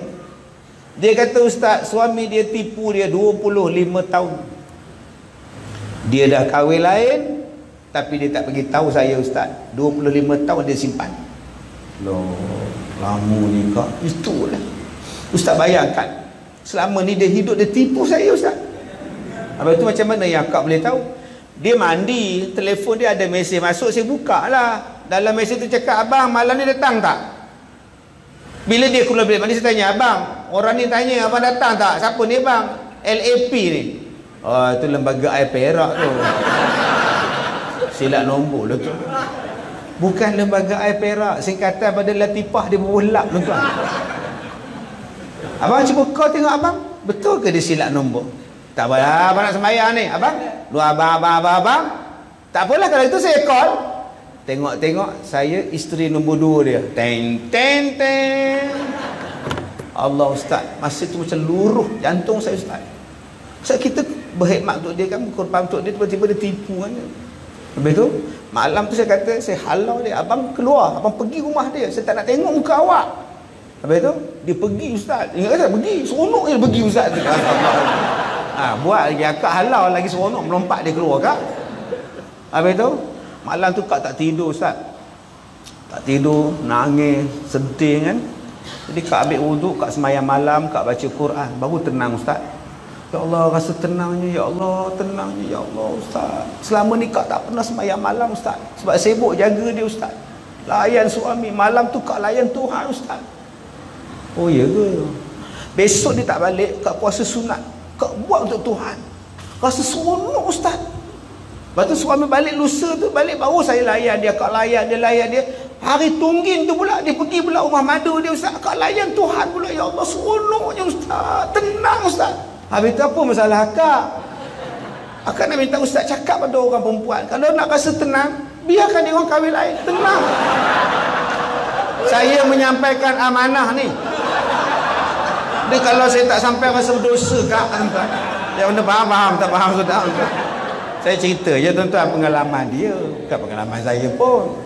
Dia kata, "Ustaz, suami dia tipu dia 25 tahun. Dia dah kahwin lain, tapi dia tak bagi tahu saya, Ustaz. 25 tahun dia simpan." Loh, lama ni kak. Itulah. Ustaz bayangkan, selama ni dia hidup, dia tipu saya, Ustaz. Habis tu macam mana yang kak boleh tahu? Dia mandi, telefon dia ada mesej masuk, saya buka lah. Dalam mesej tu cakap, "Abang, malam ni datang tak?" Bila dia keluar bilik mandi, saya tanya, "Abang, orang ni tanya, abang datang tak? Siapa ni bang?" "LAP ni." "Oh, itu lembaga air Perak tu." Silap nombor lah tu. Bukan lembaga air Perak, singkatan pada Latifah dia berulap tuan-tuan. "Abang cuba kau tengok abang, betul ke dia silap nombor?" "Tak apalah, abang nak sembahyang ni." "Abang, lu abang. Tak apalah kalau itu saya call." Tengok-tengok, saya isteri nombor 2 dia. Teng. Allah Ustaz, masa tu macam luruh jantung saya, Ustaz. Ustaz, kita berkhidmat untuk dia kan, berkorban untuk dia, tiba-tiba dia tipu kan. Habis tu, malam tu saya kata, saya halau dia, "Abang keluar, abang pergi rumah dia, saya tak nak tengok muka awak." Habis tu, dia pergi, Ustaz. Ingat kata, pergi, seronok je pergi, Ustaz. Buat lagi, akak halau lagi seronok, melompat dia keluar kak. Habis tu, malam tu kak tak tidur, Ustaz. Tak tidur, nangis, sedih kan. Jadi kak ambil wuduk, kak semayang malam, kak baca Quran, baru tenang, Ustaz. Ya Allah, rasa tenangnya, ya Allah, tenangnya, ya Allah, Ustaz. Selama ni kak tak pernah semayang malam, Ustaz. Sebab sibuk jaga dia, Ustaz. Layan suami, malam tu kak layan Tuhan, Ustaz. Oh ya ke? Besok dia tak balik, kak puasa sunat, kak buat untuk Tuhan. Rasa seronok, Ustaz. Lepas tu suami balik lusa tu, balik baru saya layan dia, kak layan dia. Hari Tunggin tu pula, dia pergi pula rumah madu dia, Ustaz. Kak layan Tuhan pula, ya Allah, seronoknya, Ustaz. Tenang, Ustaz. Habis tu apa masalah akak? Akak nak minta Ustaz cakap pada orang perempuan, kalau nak rasa tenang, biarkan dia orang kahwin lain, tenang. Saya menyampaikan amanah ni. Dia kalau saya tak sampai rasa berdosa kak, tuan-tuan. Yang mana faham, tak faham sudah. Saya cerita je tuan-tuan pengalaman dia, bukan pengalaman saya pun.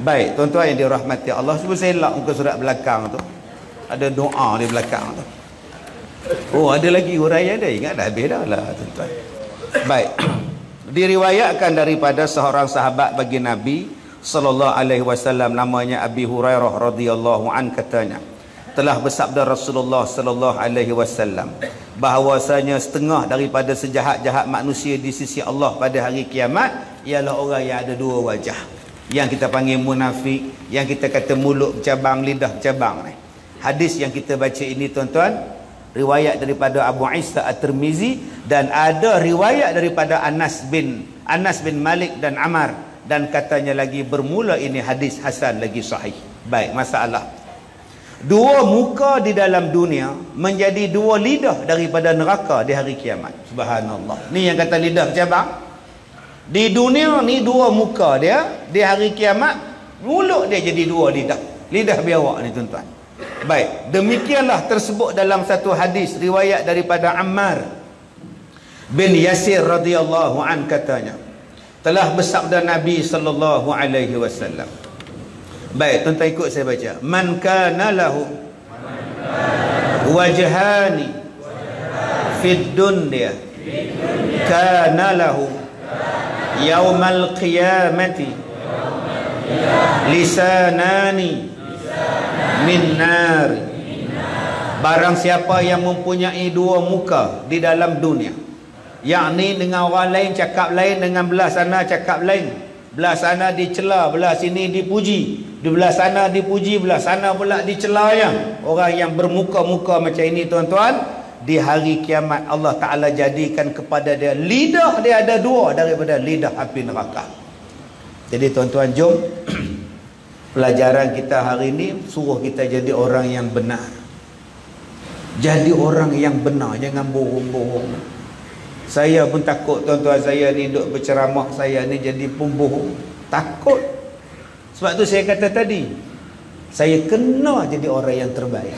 Baik, tuan-tuan yang dirahmati Allah, cuba saya elak muka surat belakang tu. Ada doa di belakang tu. Oh, ada lagi huraian dia, ingat dah habis dah lah tuan-tuan. Baik. Diriwayatkan daripada seorang sahabat bagi Nabi sallallahu alaihi wasallam, namanya Abi Hurairah radhiyallahu an, katanya, telah bersabda Rasulullah sallallahu alaihi wasallam bahawasanya setengah daripada sejahat-jahat manusia di sisi Allah pada hari kiamat ialah orang yang ada 2 wajah. yang kita panggil munafik, yang kita kata mulut bercabang, lidah bercabang ni. Hadis yang kita baca ini tuan-tuan, riwayat daripada Abu Isa At-Tirmizi, dan ada riwayat daripada Anas bin Malik dan Ammar, dan katanya lagi bermula ini hadis hasan lagi sahih. Baik, masalah dua muka di dalam dunia menjadi dua lidah daripada neraka di hari kiamat. Subhanallah. Ni yang kata lidah bercabang. Di dunia ni dua muka dia, di hari kiamat mulut dia jadi dua lidah. Lidah biawak ni tuan-tuan. Baik, demikianlah tersebut dalam satu hadis riwayat daripada Ammar bin Yasir radhiyallahu an, katanya telah bersabda Nabi sallallahu alaihi wasallam. Baik, tuan-tuan ikut saya baca. Man kana lahu wajhani fid dunya kana lahu yaumal qiyamati lisanani min nar. Barang siapa yang mempunyai dua muka di dalam dunia, yakni dengan orang lain cakap lain, dengan belah sana cakap lain, belah sana dicela, belah sini dipuji, di belah sana dipuji, belah sana pula dicela. Yang orang yang bermuka-muka macam ini tuan-tuan, di hari kiamat Allah Ta'ala jadikan kepada dia lidah dia ada dua daripada lidah api neraka. Jadi tuan-tuan, jom pelajaran kita hari ini suruh kita jadi orang yang benar. Jadi orang yang benar, jangan bohong-bohong. Saya pun takut tuan-tuan, saya ni duk berceramah, saya ni jadi pembohong. Takut. Sebab tu saya kata tadi, saya kena jadi orang yang terbaik.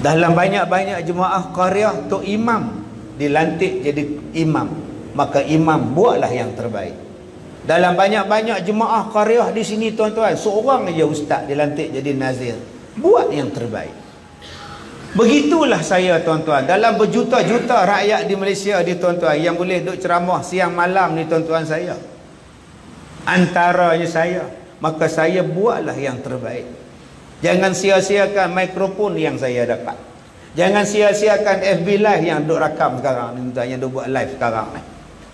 Dalam banyak-banyak jemaah qaryah, Tok Imam dilantik jadi imam, maka imam buatlah yang terbaik. Dalam banyak-banyak jemaah qaryah di sini tuan-tuan, seorang aja ustaz dilantik jadi nazir, buat yang terbaik. Begitulah saya tuan-tuan, dalam berjuta-juta rakyat di Malaysia ni tuan-tuan, yang boleh duk ceramah siang malam ni tuan-tuan, saya antaranya saya, maka saya buatlah yang terbaik. Jangan sia-siakan mikrofon yang saya dapat. Jangan sia-siakan FB Live yang duk rakam sekarang ni tuan, yang duk buat live sekarang ni.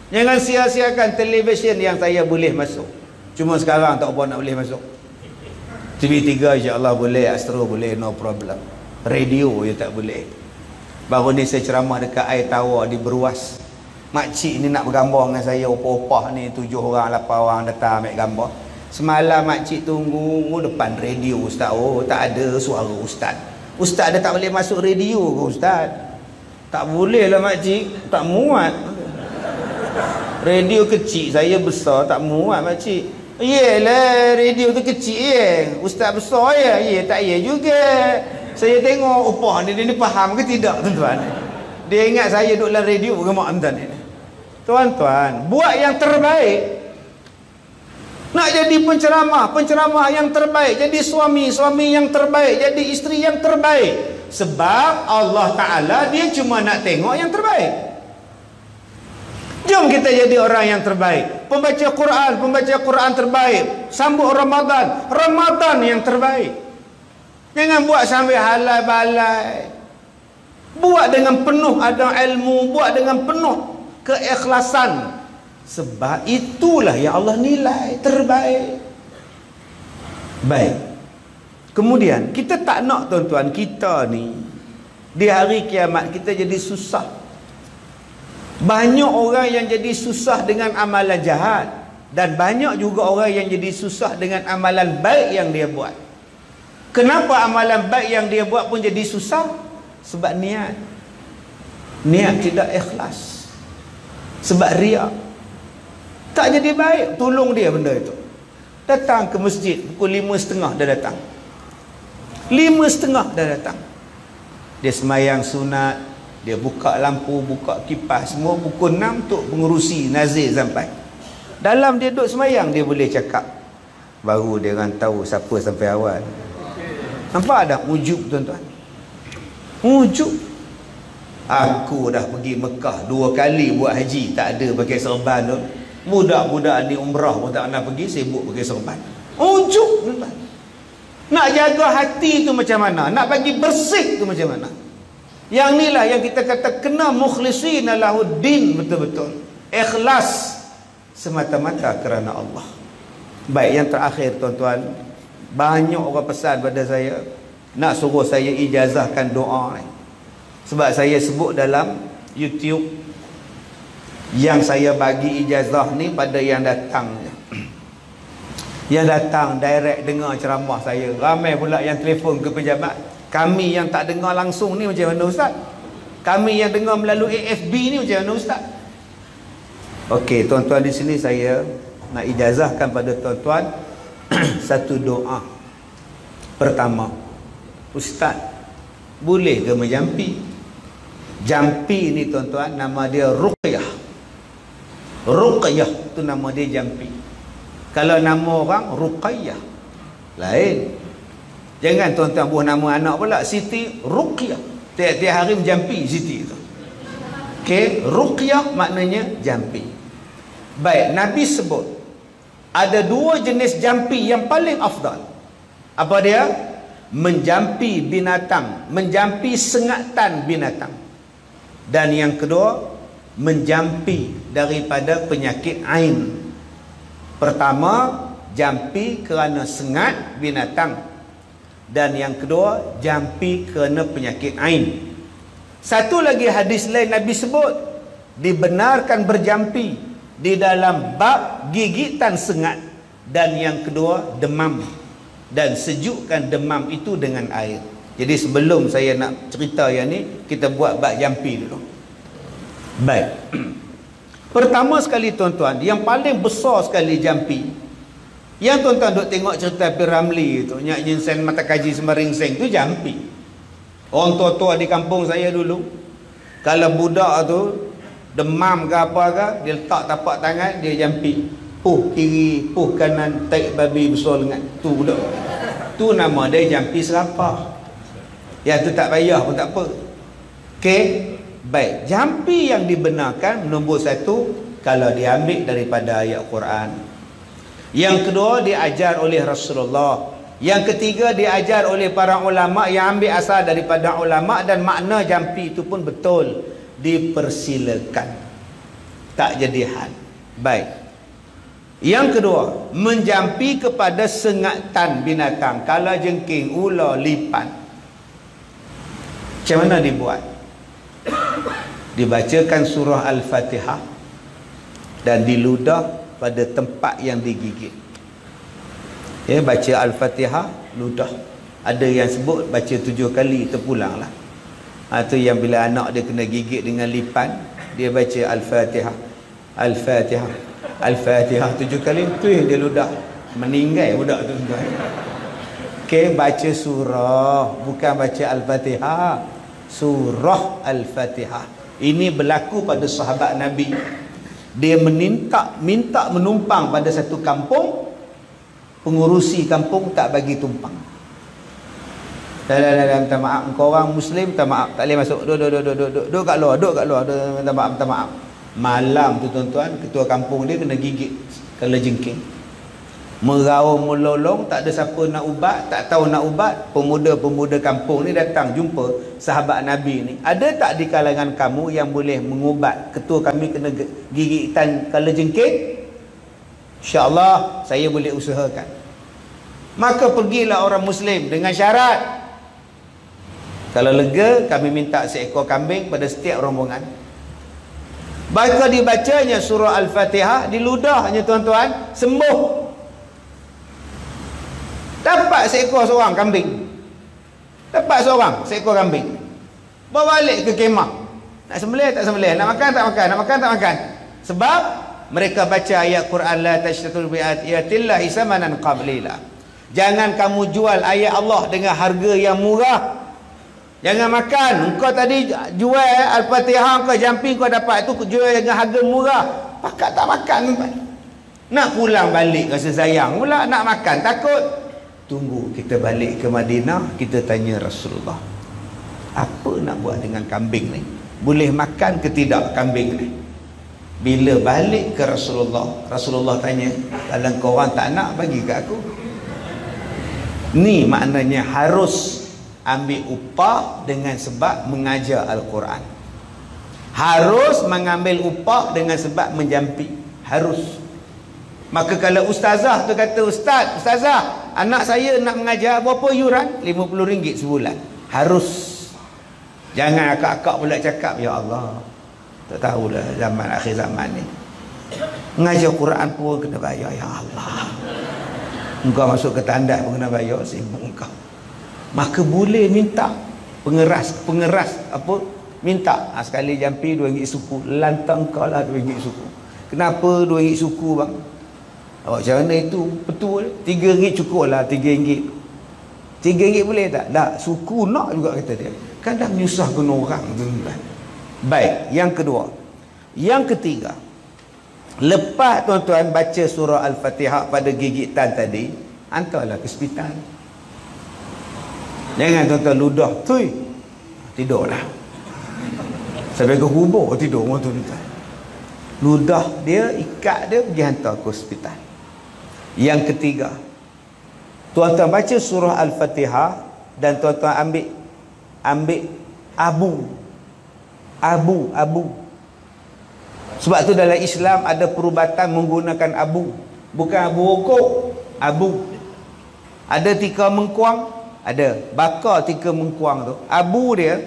Jangan sia-siakan televisyen yang saya boleh masuk. Cuma sekarang tak apa nak boleh masuk. TV3 insya-Allah boleh, Astro boleh, no problem. Radio je tak boleh. Baru ni saya ceramah dekat Air Tower di Beruas. Makcik ni nak bergambar dengan saya, opah-opah ni 7 orang 8 orang datang ambil gambar. Semalam makcik tunggu depan radio ustaz. Oh, tak ada suara ustaz. Ustaz dah tak boleh masuk radio ke ustaz? Tak boleh lah makcik, tak muat. Radio kecil, saya besar, tak muat makcik. Yelah, radio tu kecil ustaz besar ya. Ya tak ya juga. Saya tengok opah ni, dia faham ke tidak tuan-tuan? Dia ingat saya duduk dalam radio ke mak tuan-tuan ni. Tuan-tuan, buat yang terbaik. Nak jadi penceramah yang terbaik, jadi suami yang terbaik, jadi isteri yang terbaik. Sebab Allah Ta'ala dia cuma nak tengok yang terbaik. Jom kita jadi orang yang terbaik. Pembaca Quran terbaik. Sambut Ramadan yang terbaik. Jangan buat sampai halal balai. Buat dengan penuh ada ilmu, buat dengan penuh keikhlasan. Sebab itulah yang Allah nilai terbaik. Baik. Kemudian kita tak nak tuan-tuan, kita ni di hari kiamat kita jadi susah. Banyak orang yang jadi susah dengan amalan jahat, dan banyak juga orang yang jadi susah dengan amalan baik yang dia buat. Kenapa amalan baik yang dia buat pun jadi susah? Sebab niat tidak ikhlas. Sebab riak. Tak jadi baik. Tolong dia benda itu. Datang ke masjid pukul 5.30 dah datang. 5.30 dah datang. Dia semayang sunat, dia buka lampu, buka kipas, semua pukul 6 untuk pengurusi nazir sampai. Dalam dia duduk semayang, dia boleh cakap. Baru dia orang tahu siapa sampai awal. Nampak tak ujub tuan-tuan? Ujub. Aku dah pergi Mekah 2 kali buat haji, tak ada pakai serban tu. Budak-budak ni umrah pun tak pernah pergi, sibuk pakai serban. Ujub tuan-tuan. Nak jaga hati tu macam mana? Nak bagi bersih tu macam mana? Yang inilah yang kita kata kena mukhlisina lahuddin, betul-betul. Ikhlas semata-mata kerana Allah. Baik, yang terakhir tuan-tuan, banyak orang pesan pada saya nak suruh saya ijazahkan doa ni. Sebab saya sebut dalam YouTube yang saya bagi ijazah ni pada yang datang. Yang datang direct dengar ceramah saya. Ramai pula yang telefon ke pejabat. Kami yang tak dengar langsung ni macam mana ustaz? Kami yang dengar melalui AFB ni macam mana ustaz? Okey, tuan-tuan, di sini saya nak ijazahkan pada tuan-tuan satu doa. Pertama, ustaz, boleh ke menjampi? Jampi ni tuan-tuan, nama dia ruqyah. Ruqyah tu nama dia jampi. Kalau nama orang Ruqayyah, lain. Jangan tuan-tuan buah nama anak pula Siti Ruqyah. Tiap-tiap hari menjampi Siti tu. Okey, Ruqyah maknanya jampi. Baik, Nabi sebut ada dua jenis jampi yang paling afdal. Apa dia? Menjampi binatang, menjampi sengatan binatang. Dan yang kedua, menjampi daripada penyakit ain. Pertama, jampi kerana sengat binatang. Dan yang kedua, jampi kerana penyakit ain. Satu lagi hadis lain Nabi sebut dibenarkan berjampi di dalam bab gigitan sengat. Dan yang kedua, demam. Dan sejukkan demam itu dengan air. Jadi sebelum saya nak cerita yang ni, kita buat bab jampi dulu. Baik. Pertama sekali tuan-tuan, yang paling besar sekali jampi, yang tuan-tuan duk tengok cerita P. Ramli tu, Nyak Nyinsen Mata Kaji Semering Seng tu jampi. Orang tua-tua di kampung saya dulu, kalau budak tu demam ke apa ke, dia letak tapak tangan, dia jampi. Puh kiri, puh kanan, taik babi besar lengan. Tu budak. Tu nama dia jampi serapah. Yang tu tak payah pun tak apa. Okey. Baik, jampi yang dibenarkan nombor satu, kalau diambil daripada ayat Quran. Yang kedua, diajar oleh Rasulullah. Yang ketiga, diajar oleh para ulama yang ambil asal daripada ulama, dan makna jampi itu pun betul, dipersilakan, tak jadi had. Baik. Yang kedua, menjampi kepada sengatan binatang, kala jengking, ular, lipan. Macam mana dibuat? Dibacakan surah Al-Fatihah dan diludah pada tempat yang digigit. Ya, baca Al-Fatihah, ludah. Ada yang sebut baca 7 kali terpulang lah. Itu yang bila anak dia kena gigit dengan lipan, dia baca Al-Fatihah, Al-Fatihah, Al-Fatihah 7 kali, tu yang dia ludah. Meninggal budak tu. Okey, baca surah, bukan baca Al-Fatihah. Surah Al-Fatihah. Ini berlaku pada sahabat Nabi. Dia minta menumpang pada satu kampung, pengurusi kampung tak bagi tumpang. Dah, minta maaf, engkau orang Muslim, minta maaf, tak boleh masuk. Duduk kat luar, minta maaf. Malam tu tuan-tuan, ketua kampung dia kena gigit kala jengking. Meraung melolong, tak ada siapa nak ubat, tak tahu nak ubat. Pemuda-pemuda kampung ni datang jumpa sahabat Nabi ni. Ada tak di kalangan kamu yang boleh mengubat ketua kami kena gigitan kala jengking? InsyaAllah saya boleh usahakan. Maka pergilah orang Muslim dengan syarat, kalau lega kami minta seekor kambing pada setiap rombongan. Maka dibacanya surah Al-Fatihah, diludahnya tuan-tuan, sembuh. Dapat seorang kambing. Dapat seekor kambing. Bawa balik ke kemah. Nak sembelih tak sembelih, nak makan tak makan, nak makan tak makan. Sebab mereka baca ayat Quran, la tashtatul bi ayatillahi samanan qalila. Jangan kamu jual ayat Allah dengan harga yang murah. Jangan makan. Engkau tadi jual Al-Fatihah, engkau jampi, engkau dapat tu jual dengan harga murah. Pakat tak makan. Nak pulang balik rasa sayang pula, nak makan takut. Tunggu kita balik ke Madinah, kita tanya Rasulullah, apa nak buat dengan kambing ni? Boleh makan ke tidak kambing ni? Bila balik ke Rasulullah, Rasulullah tanya, kalau kau orang tak nak, bagi ke aku. Ni maknanya harus ambil upah dengan sebab mengajar Al-Quran. Harus mengambil upah dengan sebab menjampi. Harus. Maka kalau ustazah tu kata, ustazah, anak saya nak mengajar, berapa yuran? RM50 sebulan. Harus. Jangan akak-akak pula cakap, ya Allah, tak tahulah zaman akhir zaman ni, mengajar Quran pun kena bayar, ya Allah. Engkau masuk ke tandas pun kena bayar, sibuk engkau. Maka boleh minta pengeras apa, minta sekali jampi RM2 suku, lantang kau lah RM2 suku. Kenapa RM2 suku bang? Awak macam mana itu? Betul, RM3 cukup lah, RM3 boleh tak? Tak, suku nak juga kata dia. Kadang menyusahkan orang tu. Baik, yang kedua. Yang ketiga, lepas tuan-tuan baca surah Al-Fatihah pada gigitan tadi, hantarlah ke hospital. Jangan tuan-tuan ludah, tui, tidurlah. Sampai ke kubur tidur tuan-tuan. Ludah dia, ikat dia, pergi hantar ke hospital. Yang ketiga, tuan-tuan baca surah Al-Fatihah dan tuan-tuan ambil abu. Sebab tu dalam Islam ada perubatan menggunakan abu. Bukan abu rokok, abu. Ada tikar mengkuang, ada bakar tikar mengkuang tu. Abu dia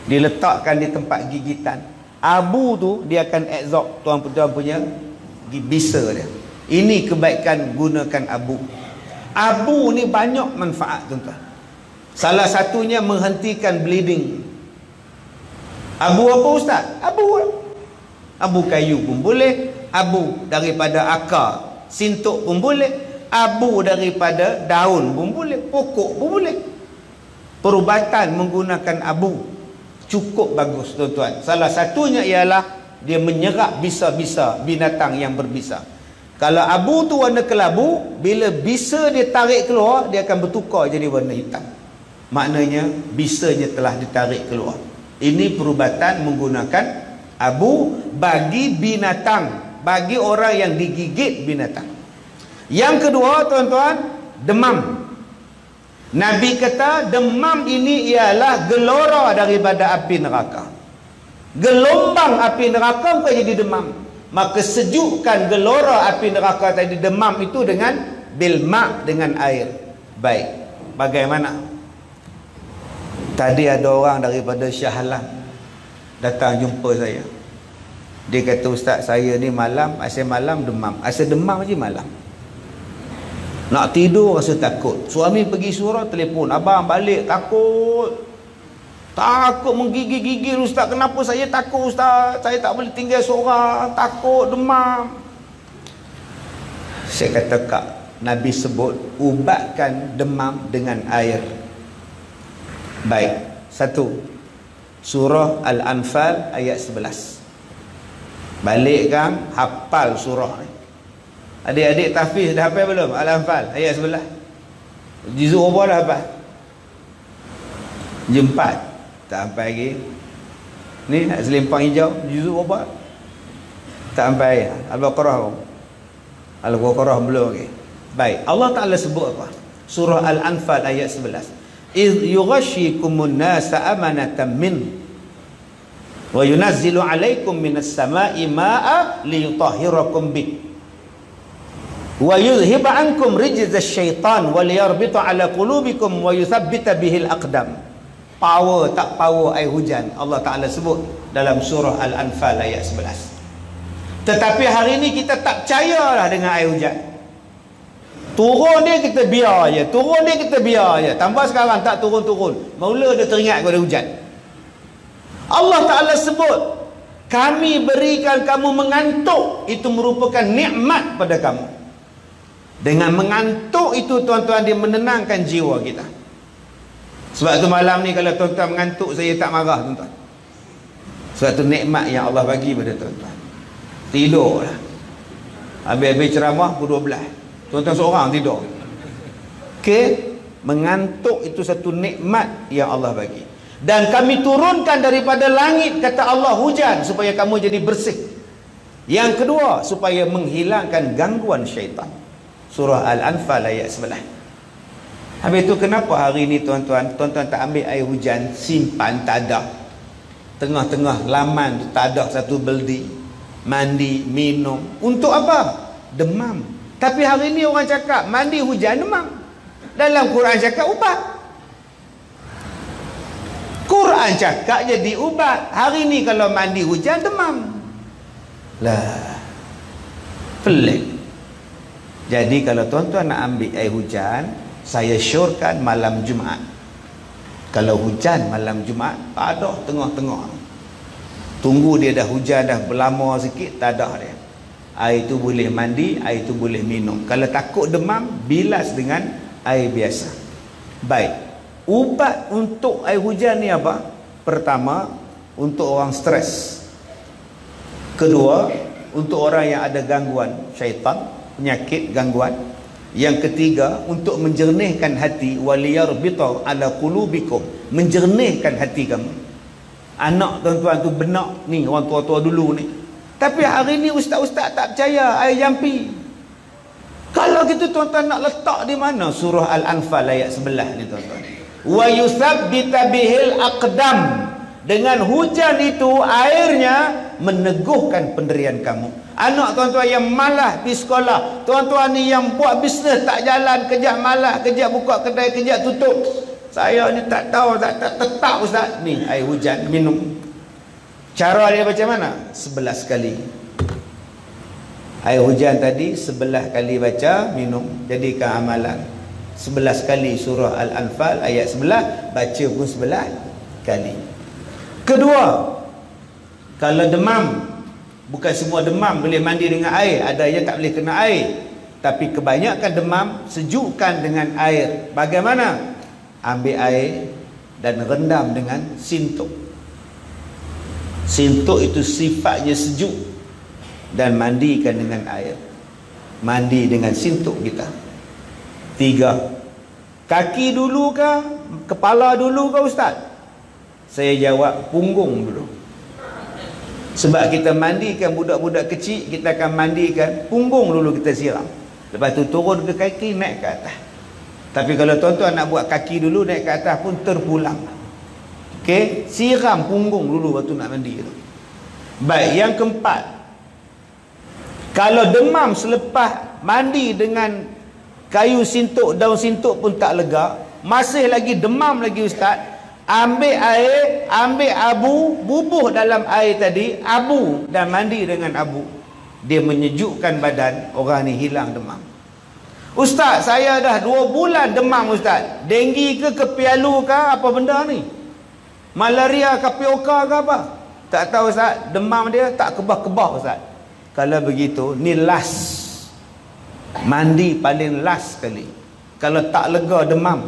diletakkan di tempat gigitan. Abu tu dia akan absorb tuan-tuan punya bisa dia. Ini kebaikan gunakan abu. Abu ni banyak manfaat tuan-tuan. Salah satunya menghentikan bleeding. Abu apa ustaz? Abu kayu pun boleh, abu daripada akar sintuk pun boleh, abu daripada daun pun boleh, pokok pun boleh. Perubatan menggunakan abu cukup bagus tuan-tuan. Salah satunya ialah dia menyerap bisa-bisa binatang yang berbisa. Kalau abu tu warna kelabu, bila bisa dia tarik keluar, dia akan bertukar jadi warna hitam. Maknanya bisanya telah ditarik keluar. Ini perubatan menggunakan abu bagi binatang, bagi orang yang digigit binatang. Yang kedua tuan-tuan, demam. Nabi kata demam ini ialah gelora daripada api neraka. Gelombang api neraka bukan jadi demam. Maka sejukkan gelora api neraka tadi, demam itu dengan bilma', dengan air. Baik, bagaimana? Tadi ada orang daripada Shah Alam datang jumpa saya. Dia kata, ustaz, saya ni malam, asal malam demam. Asal demam je malam. Nak tidur rasa takut. Suami pergi surau, telefon, abang balik, takut. Takut menggigil-gigil ustaz. Kenapa saya takut ustaz? Saya tak boleh tinggal seorang, takut, demam. Saya kata, kak, Nabi sebut ubatkan demam dengan air. Baik, satu, surah Al-Anfal ayat 11. Balik kan, hafal surah ni. Adik-adik tahfiz dah hafal belum? Al-Anfal ayat 11. Juzuk berapa dah hafal? Juzuk 4. Tak sampai lagi. Ni nak selempang hijau, juzuk berapa? Tak sampai. Al-Baqarah. Al-Baqarah belum lagi. Baik, Allah Ta'ala sebut apa? Surah Al-Anfal ayat 11. إِذْ يُغَشِّيكُمُ النَّاسَ أَمَنَةً مِّنْهُ وَيُنَزِّلُ عَلَيْكُمْ مِنَ السَّمَاءِ مَاءً لِيُطَهِّرَكُمْ بِهِ وَيُذْهِبَ عَنْكُمْ رِجْزَ الشَّيْطَانِ وَلِيَرْبِطَ عَلَى قُلُوبِكُمْ وَيُثَبِّتَ بِهِ الْأَقْدَامِ. Power tak power air hujan Allah Ta'ala sebut dalam surah Al-Anfal ayat 11. Tetapi hari ini kita tak percayalah dengan air hujan. Turun dia kita biar je, turun dia kita biar je. Tambah sekarang tak turun-turun, mula dia teringat kepada hujan. Allah Ta'ala sebut, kami berikan kamu mengantuk, itu merupakan nikmat pada kamu. Dengan mengantuk itu tuan-tuan, dia menenangkan jiwa kita. Sebab tu malam ni kalau tuan-tuan mengantuk, saya tak marah tuan-tuan. Sebab tu nikmat yang Allah bagi pada tuan-tuan. Tidurlah. Habis-habis ceramah pukul 12, tuan-tuan seorang tidur. Okey, mengantuk itu satu nikmat yang Allah bagi. Dan kami turunkan daripada langit, kata Allah, hujan supaya kamu jadi bersih. Yang kedua, supaya menghilangkan gangguan syaitan. Surah Al-Anfal ayat 11. Habis itu kenapa hari ini tuan-tuan tak ambil air hujan, simpan, tak ada. Tengah-tengah laman tu tak ada satu beldi. Mandi, minum. Untuk apa? Demam. Tapi hari ni orang cakap mandi hujan demam. Dalam Quran cakap ubat. Quran cakap jadi ubat. Hari ni kalau mandi hujan demam. Lah, pelik. Jadi kalau tuan-tuan nak ambil air hujan, saya syorkan malam Jumaat. Kalau hujan malam Jumaat, ada tengah-tengah. Tunggu dia dah hujan dah berlama sikit, tak ada dia. Air tu boleh mandi, air tu boleh minum. Kalau takut demam, bilas dengan air biasa. Baik. Ubat untuk air hujan ni apa? Pertama, untuk orang stres. Kedua, untuk orang yang ada gangguan syaitan, penyakit gangguan. Yang ketiga, untuk menjernihkan hati, waliyarbita ala qulubikum, menjernihkan hati kamu. Anak tuan-tuan tu benak ni, orang tua-tua dulu ni. Tapi hari ni ustaz-ustaz tak percaya air jampi. Kalau gitu tuan-tuan nak letak di mana surah Al-Anfal ayat 11 ni tuan-tuan. Wa yusabbita bihil aqdam, dengan hujan itu airnya meneguhkan pendirian kamu. Anak tuan-tuan yang malas pergi sekolah, tuan-tuan ni yang buat bisnes tak jalan, kejap malas, kejap buka kedai, kejap tutup. Saya ni tak tahu, tak tetap ustaz. Ni air hujan minum. Cara dia macam mana? 11 kali. Air hujan tadi 11 kali baca, minum, jadikan amalan. 11 kali surah Al-Anfal ayat 11, baca pun 11 kali. Kedua, kalau demam, bukan semua demam boleh mandi dengan air, ada yang tak boleh kena air. Tapi kebanyakan demam sejukkan dengan air. Bagaimana? Ambil air dan rendam dengan sintuk. Sintuk itu sifatnya sejuk, dan mandikan dengan air. Mandi dengan sintuk kita. 3. Kaki dulu ke? Kepala dulu ke ustaz? Saya jawab punggung dulu. Sebab kita mandikan budak-budak kecil, kita akan mandikan punggung dulu, kita siram. Lepas tu turun ke kaki, naik ke atas. Tapi kalau tuan-tuan nak buat kaki dulu, naik ke atas pun terpulang. Okey, siram punggung dulu waktu nak mandi tu. Baik, yang keempat. Kalau demam selepas mandi dengan kayu sintuk, daun sintuk pun tak lega, masih lagi demam lagi ustaz, ambil air, ambil abu, bubuh dalam air tadi, abu, dan mandi dengan abu. Dia menyejukkan badan, orang ni hilang demam. Ustaz, saya dah 2 bulan demam ustaz. Denggi ke kepialu ke apa benda ni? Malaria ke POK ke apa? Tak tahu ustaz, demam dia tak kebah-kebah ustaz. Kalau begitu, ni last. Mandi paling last sekali. Kalau tak lega demam,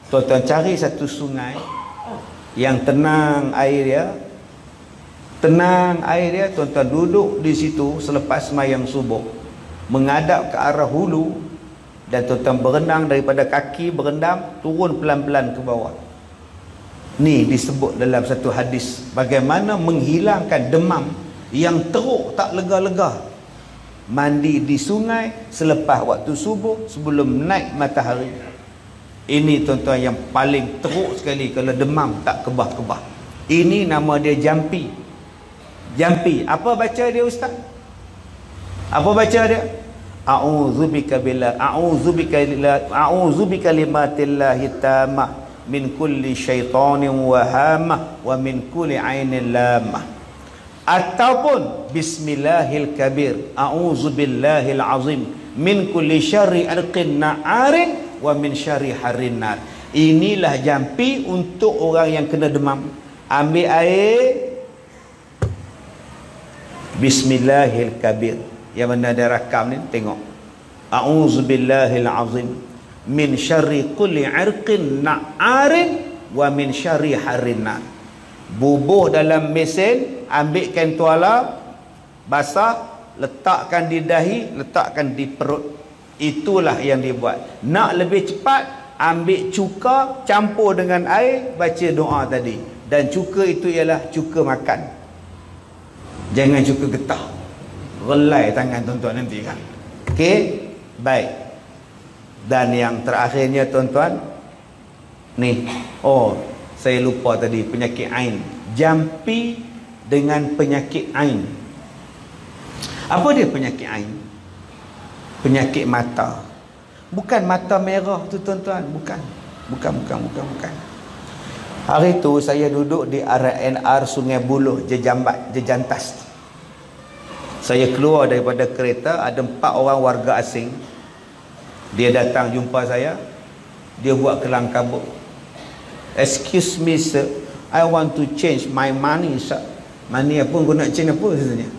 tuan-tuan cari satu sungai yang tenang air dia. Tenang air dia, tuan-tuan duduk di situ selepas sembahyang subuh, menghadap ke arah hulu, dan tuan-tuan berenang daripada kaki, berendam, turun pelan-pelan ke bawah. Ni disebut dalam satu hadis bagaimana menghilangkan demam yang teruk tak lega-lega. Mandi di sungai selepas waktu subuh, sebelum naik matahari. Ini tuan-tuan yang paling teruk sekali kalau demam tak kebah-kebah. Ini nama dia jampi. Jampi. Apa baca dia ustaz? Apa baca dia? A'udzubika billah, a'udzubika limatillahi tammah min kulli syaitanin wahamah wa min kulli ainin lamah. Ataupun bismillahil kabir, a'udzubillahil azim min kulli syarri arqin na'arin wa min syarri harrin nar. Inilah jampi untuk orang yang kena demam. Ambil air, bismillahil kabir, yang mana ada rakam ni, tengok, a'udzubillahil azim min syarri kulli arqin na'arin wa min syarri harrin nar. Bubuh dalam mesin, ambilkan tuala basah, letakkan di dahi, letakkan di perut. Itulah yang dibuat. Nak lebih cepat, ambil cuka, campur dengan air, baca doa tadi. Dan cuka itu ialah cuka makan, jangan cuka getah, relai tangan tuan-tuan nanti kan. Okey, baik. Dan yang terakhirnya tuan-tuan, ni, saya lupa tadi, penyakit ain. Jampi dengan penyakit ain. Apa dia penyakit ain? penyakit mata. Bukan mata merah tu tuan-tuan, bukan. Hari tu saya duduk di RNR Sungai Buloh, Jejantas. Saya keluar daripada kereta, ada 4 orang warga asing. Dia datang jumpa saya. Dia buat kelang kabut. "Excuse me sir, I want to change my money sir." Money apa? Kau nak change apa sebenarnya?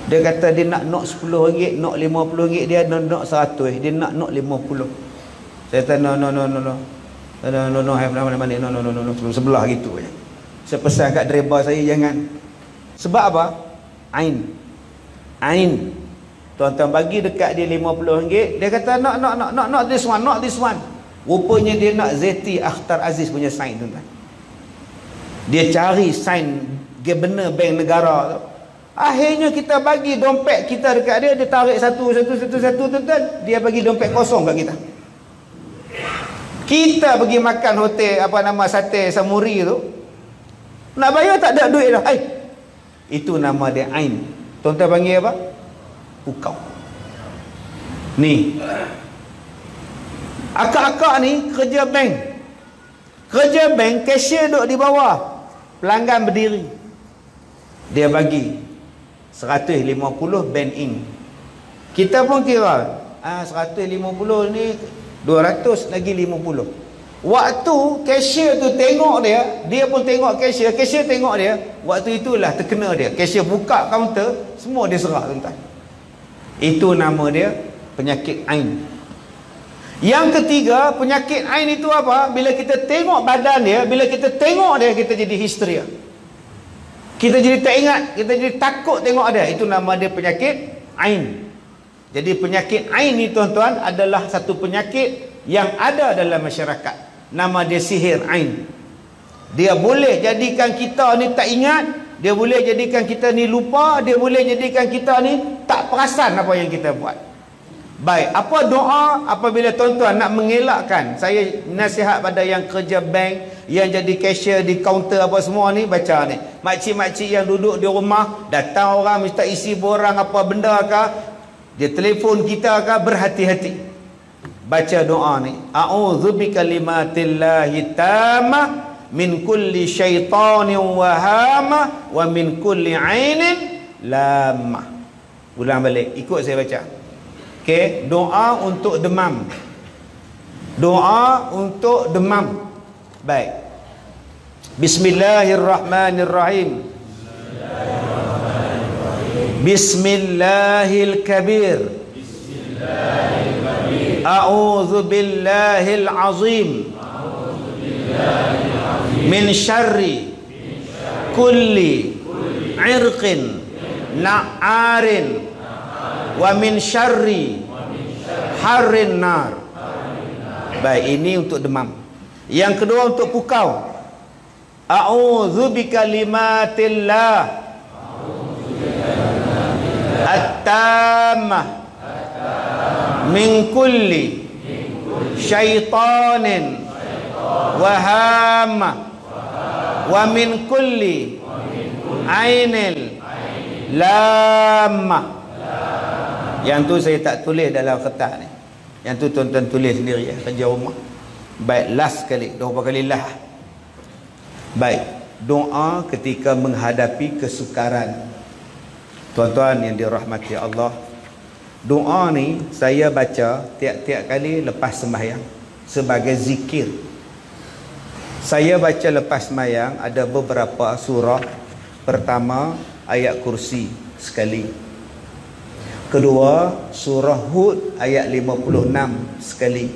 Dia kata dia nak nok RM10, nok RM50, dia nak nok RM100, dia nak nok RM50. Saya kata no, have money, no, sebelah gitu je. Saya pesan kat driver saya jangan. Sebab apa? Ain. Tuan-tuan bagi dekat dia RM50, dia kata not this one. Rupanya dia nak Zeti Akhtar Aziz punya sign, tuan-tuan. Dia cari sign Governor Bank Negara tu. Akhirnya kita bagi dompet kita dekat dia, dia tarik satu tuan-tuan, dia bagi dompet kosong kat kita. Kita pergi makan hotel sate Samuri tu, nak bayar tak ada duit dah. Itu nama dia ain. Tuan-tuan panggil apa? Pukau. Ni akak-akak ni kerja bank, cashier duduk di bawah, pelanggan berdiri. Dia bagi 150 band in. Kita pun kira 150 ni 200 lagi 50. Waktu cashier tu tengok dia pun tengok cashier tengok dia, waktu itulah terkena dia. Cashier buka kaunter, semua dia serah, tuan-tuan. Itu nama dia penyakit ain. Yang ketiga, penyakit ain itu apa? Bila kita tengok badan dia, bila kita tengok dia, kita jadi histeria. Kita jadi tak ingat, kita jadi takut tengok dia. Itu nama dia penyakit ain. Jadi penyakit ain ni tuan-tuan adalah satu penyakit yang ada dalam masyarakat. Nama dia sihir ain. Dia boleh jadikan kita ni tak ingat, dia boleh jadikan kita ni lupa, dia boleh jadikan kita ni tak perasan apa yang kita buat. Baik, apa doa apabila tuan-tuan nak mengelakkan? Saya nasihat pada yang kerja bank, yang jadi cashier di kaunter apa semua ni, baca ni. Makcik-makcik yang duduk di rumah, datang orang minta isi borang apa benda ke, dia telefon kita ke, berhati-hati. Baca doa ni. A'udzu bikalimatillahi tammah min kulli syaitanin wahama wa min kulli ainin lamah. Ulang balik, ikut saya baca. Okey, doa untuk demam. Doa untuk demam. Baik. Bismillahirrahmanirrahim. Bismillahil kabir. A'udzu billahil azim. Min syarri kulli irqin na'arin wa min syarri harrin nar. Baik, ini untuk demam. Yang kedua untuk pukau. A'udzu bikalimatillah at-tammah min kulli syaitanin wa hamma wa min kulli ainil lamah. Yang tu saya tak tulis dalam kertas ni. Yang tu tuan-tuan tulis sendiri ya, kerja rumah. Baik, last kali, 2 kali lah. Baik, doa ketika menghadapi kesukaran. Tuan-tuan yang dirahmati Allah, doa ni saya baca tiap-tiap kali lepas sembahyang sebagai zikir. Saya baca lepas sembahyang ada beberapa surah. Pertama, ayat kursi sekali. Kedua, surah Hud ayat 56 sekali.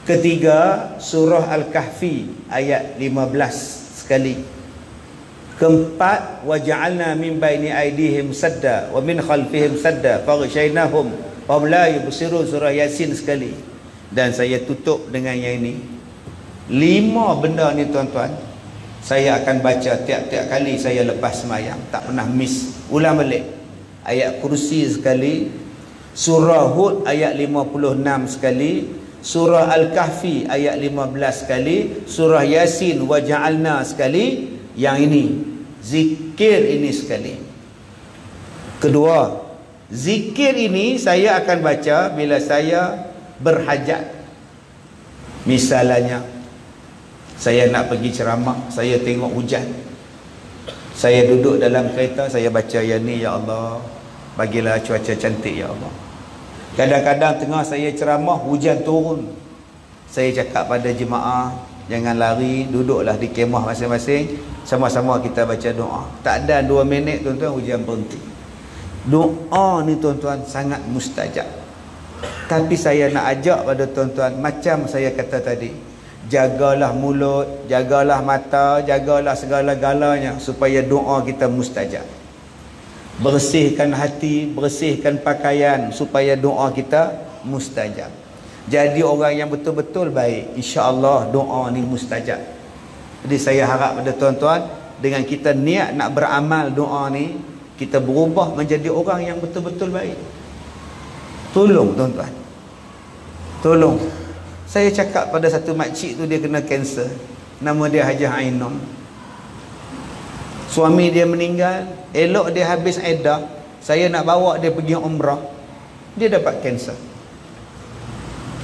Ketiga, surah Al-Kahfi ayat 15 sekali. Keempat, waja'alna min baini aydihim sadda wa min khalfihim sadda faghshaynahum wa hum la yubsirun, surah Yasin sekali. Dan saya tutup dengan yang ini. 5 benda ni tuan-tuan saya akan baca tiap-tiap kali saya lepas sembahyang, tak pernah miss. Ulang balik. Ayat kursi sekali, surah Hud ayat 56 sekali, surah Al-Kahfi ayat 15 sekali, surah Yasin waja'alna sekali, yang ini zikir ini sekali. Kedua, Zikir ini saya akan baca bila saya berhajat. Misalnya saya nak pergi ceramah, saya tengok hujan, saya duduk dalam kereta, saya baca yang ni, ya Allah bagilah cuaca cantik ya Allah. Kadang-kadang tengah saya ceramah hujan turun, saya cakap pada jemaah, jangan lari, duduklah di kemah masing-masing, sama-sama kita baca doa. Tak ada 2 minit tuan-tuan hujan berhenti. Doa ni tuan-tuan sangat mustajab. Tapi saya nak ajak pada tuan-tuan, macam saya kata tadi, jagalah mulut, jagalah mata, jagalah segala-galanya supaya doa kita mustajab. Bersihkan hati, bersihkan pakaian supaya doa kita mustajab. Jadi orang yang betul-betul baik, insya-Allah doa ni mustajab. Jadi saya harap pada tuan-tuan, dengan kita niat nak beramal doa ni, kita berubah menjadi orang yang betul-betul baik. Tolong tuan-tuan, tolong. Saya cakap pada satu makcik tu, dia kena kanser, nama dia Hajah Ainun. Suami dia meninggal, elok dia habis iddah, saya nak bawa dia pergi umrah, dia dapat kanser.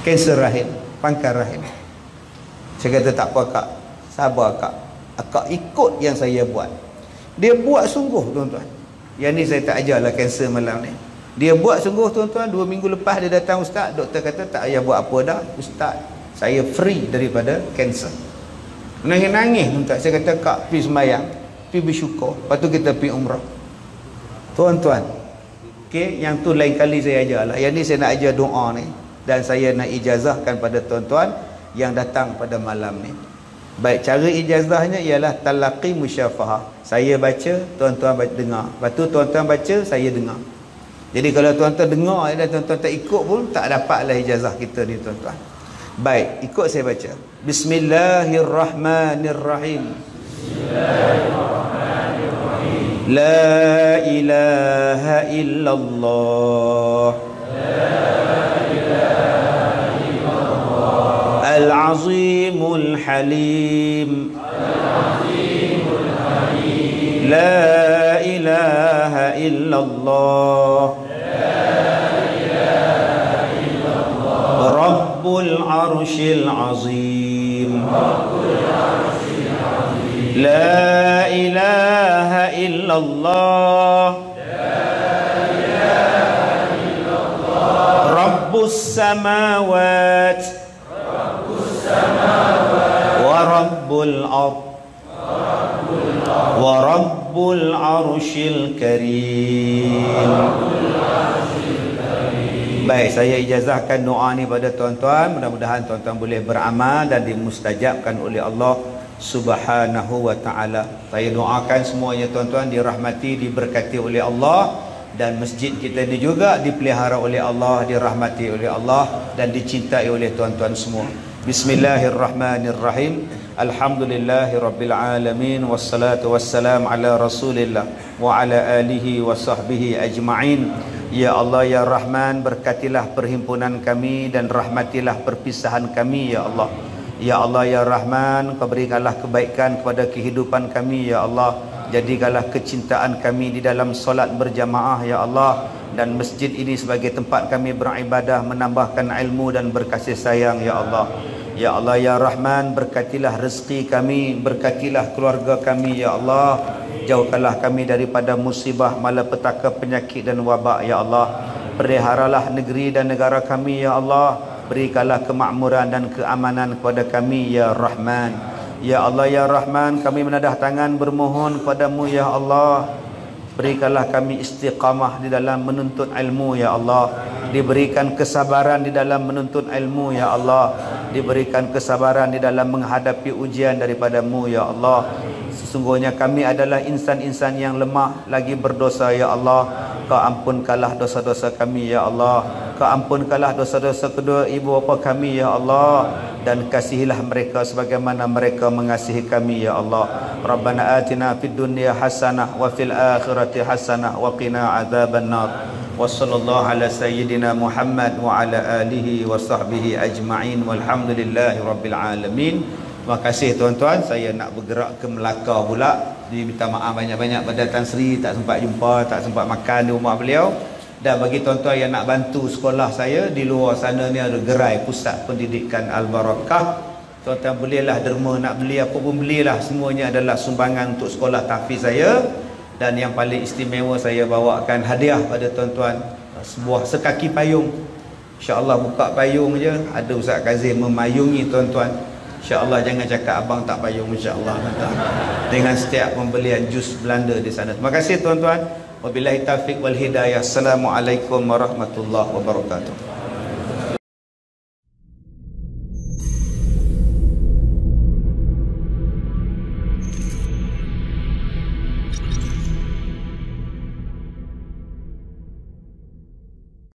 Kanser rahim, pangkal rahim. Saya kata tak apa kak, sabar kak, akak ikut yang saya buat. Dia buat sungguh tuan-tuan. Yang ni saya tak ajarlah kanser malam ni. Dia buat sungguh tuan-tuan. 2 minggu lepas dia datang ustaz, doktor kata tak payah buat apa dah ustaz, saya free daripada kanser. Nangis-nangis tuan-tuan. Saya kata kak pergi sembahyang, pergi bersyukur, lepas tu kita pergi umrah tuan-tuan. Okay, yang tu lain kali saya ajarlah. Yang ni saya nak ajar doa ni, dan saya nak ijazahkan pada tuan-tuan yang datang pada malam ni. Baik, cara ijazahnya ialah talaqi musyafahah. Saya baca, tuan-tuan dengar. Lepas tu tuan-tuan baca, saya dengar. Jadi kalau tuan-tuan dengar dan tuan-tuan tak ikut pun, tak dapatlah ijazah kita ni tuan-tuan. Baik, ikut saya baca. Bismillahirrahmanirrahim. Bismillahirrahmanirrahim. La ilaha illallah. Al-Azimul Halim. La ilaha illallah. Rabbul Arshil Azim. La ilaha illallah. Rabbus Samawat wa Rabbul Ard wa Rabbul Arshil Karim. Baik, saya ijazahkan doa ni pada tuan-tuan. Mudah-mudahan tuan-tuan boleh beramal dan dimustajabkan oleh Allah Subhanahu wa ta'ala. Saya doakan semuanya tuan-tuan dirahmati, diberkati oleh Allah, dan masjid kita ni juga dipelihara oleh Allah, dirahmati oleh Allah, dan dicintai oleh tuan-tuan semua. Bismillahirrahmanirrahim. Alhamdulillahirabbil alamin, wassalatu wassalam ala Rasulillah wa ala alihi wa sahbihi ajma'in. Ya Allah ya Rahman, berkatilah perhimpunan kami dan rahmatilah perpisahan kami ya Allah. Ya Allah ya Rahman, kau berikanlah kebaikan kepada kehidupan kami ya Allah. Jadikanlah kecintaan kami di dalam solat berjamaah ya Allah, dan masjid ini sebagai tempat kami beribadah, menambahkan ilmu dan berkasih sayang ya Allah. Ya Allah ya Rahman, berkatilah rezeki kami, berkatilah keluarga kami ya Allah. Jauhkanlah kami daripada musibah, malapetaka, penyakit dan wabak ya Allah. Peliharalah negeri dan negara kami ya Allah. Berikanlah kemakmuran dan keamanan kepada kami ya Rahman. Ya Allah ya Rahman, kami menadah tangan bermohon kepadamu ya Allah. Berikanlah kami istiqamah di dalam menuntut ilmu ya Allah. Diberikan kesabaran di dalam menuntut ilmu ya Allah. Diberikan kesabaran di dalam menghadapi ujian daripadamu ya Allah. Sesungguhnya kami adalah insan-insan yang lemah lagi berdosa ya Allah. Kau ampunkanlah dosa-dosa kami ya Allah. Kau ampunkanlah dosa-dosa kedua ibu bapa kami ya Allah, dan kasihilah mereka sebagaimana mereka mengasihi kami ya Allah. Rabbana atina fid dunya hasanah wa fil akhirati hasanah wa qina adzabannar. Wa sallallahu ala sayyidina Muhammad wa ala alihi wa sahbihi ajma'in, walhamdulillahi rabbil alamin. Terima kasih tuan-tuan. Saya nak bergerak ke Melaka pula. Diminta maaf banyak-banyak pada Tan Sri, tak sempat jumpa, tak sempat makan di rumah beliau. Dan bagi tuan-tuan yang nak bantu sekolah saya, di luar sana ni ada gerai Pusat Pendidikan Al-Barakah. Tuan-tuan bolehlah derma, nak beli apa pun belilah. Semuanya adalah sumbangan untuk sekolah tahfiz saya. Dan yang paling istimewa, saya bawakan hadiah pada tuan-tuan sebuah sekaki payung. InsyaAllah buka payung je, ada Ustaz Kazim memayungi tuan-tuan. InsyaAllah jangan cakap abang tak payung, insyaAllah. Dengan setiap pembelian jus Belanda di sana. Terima kasih tuan-tuan. Wabillahi taufiq wal hidayah. Assalamualaikum warahmatullahi wabarakatuh.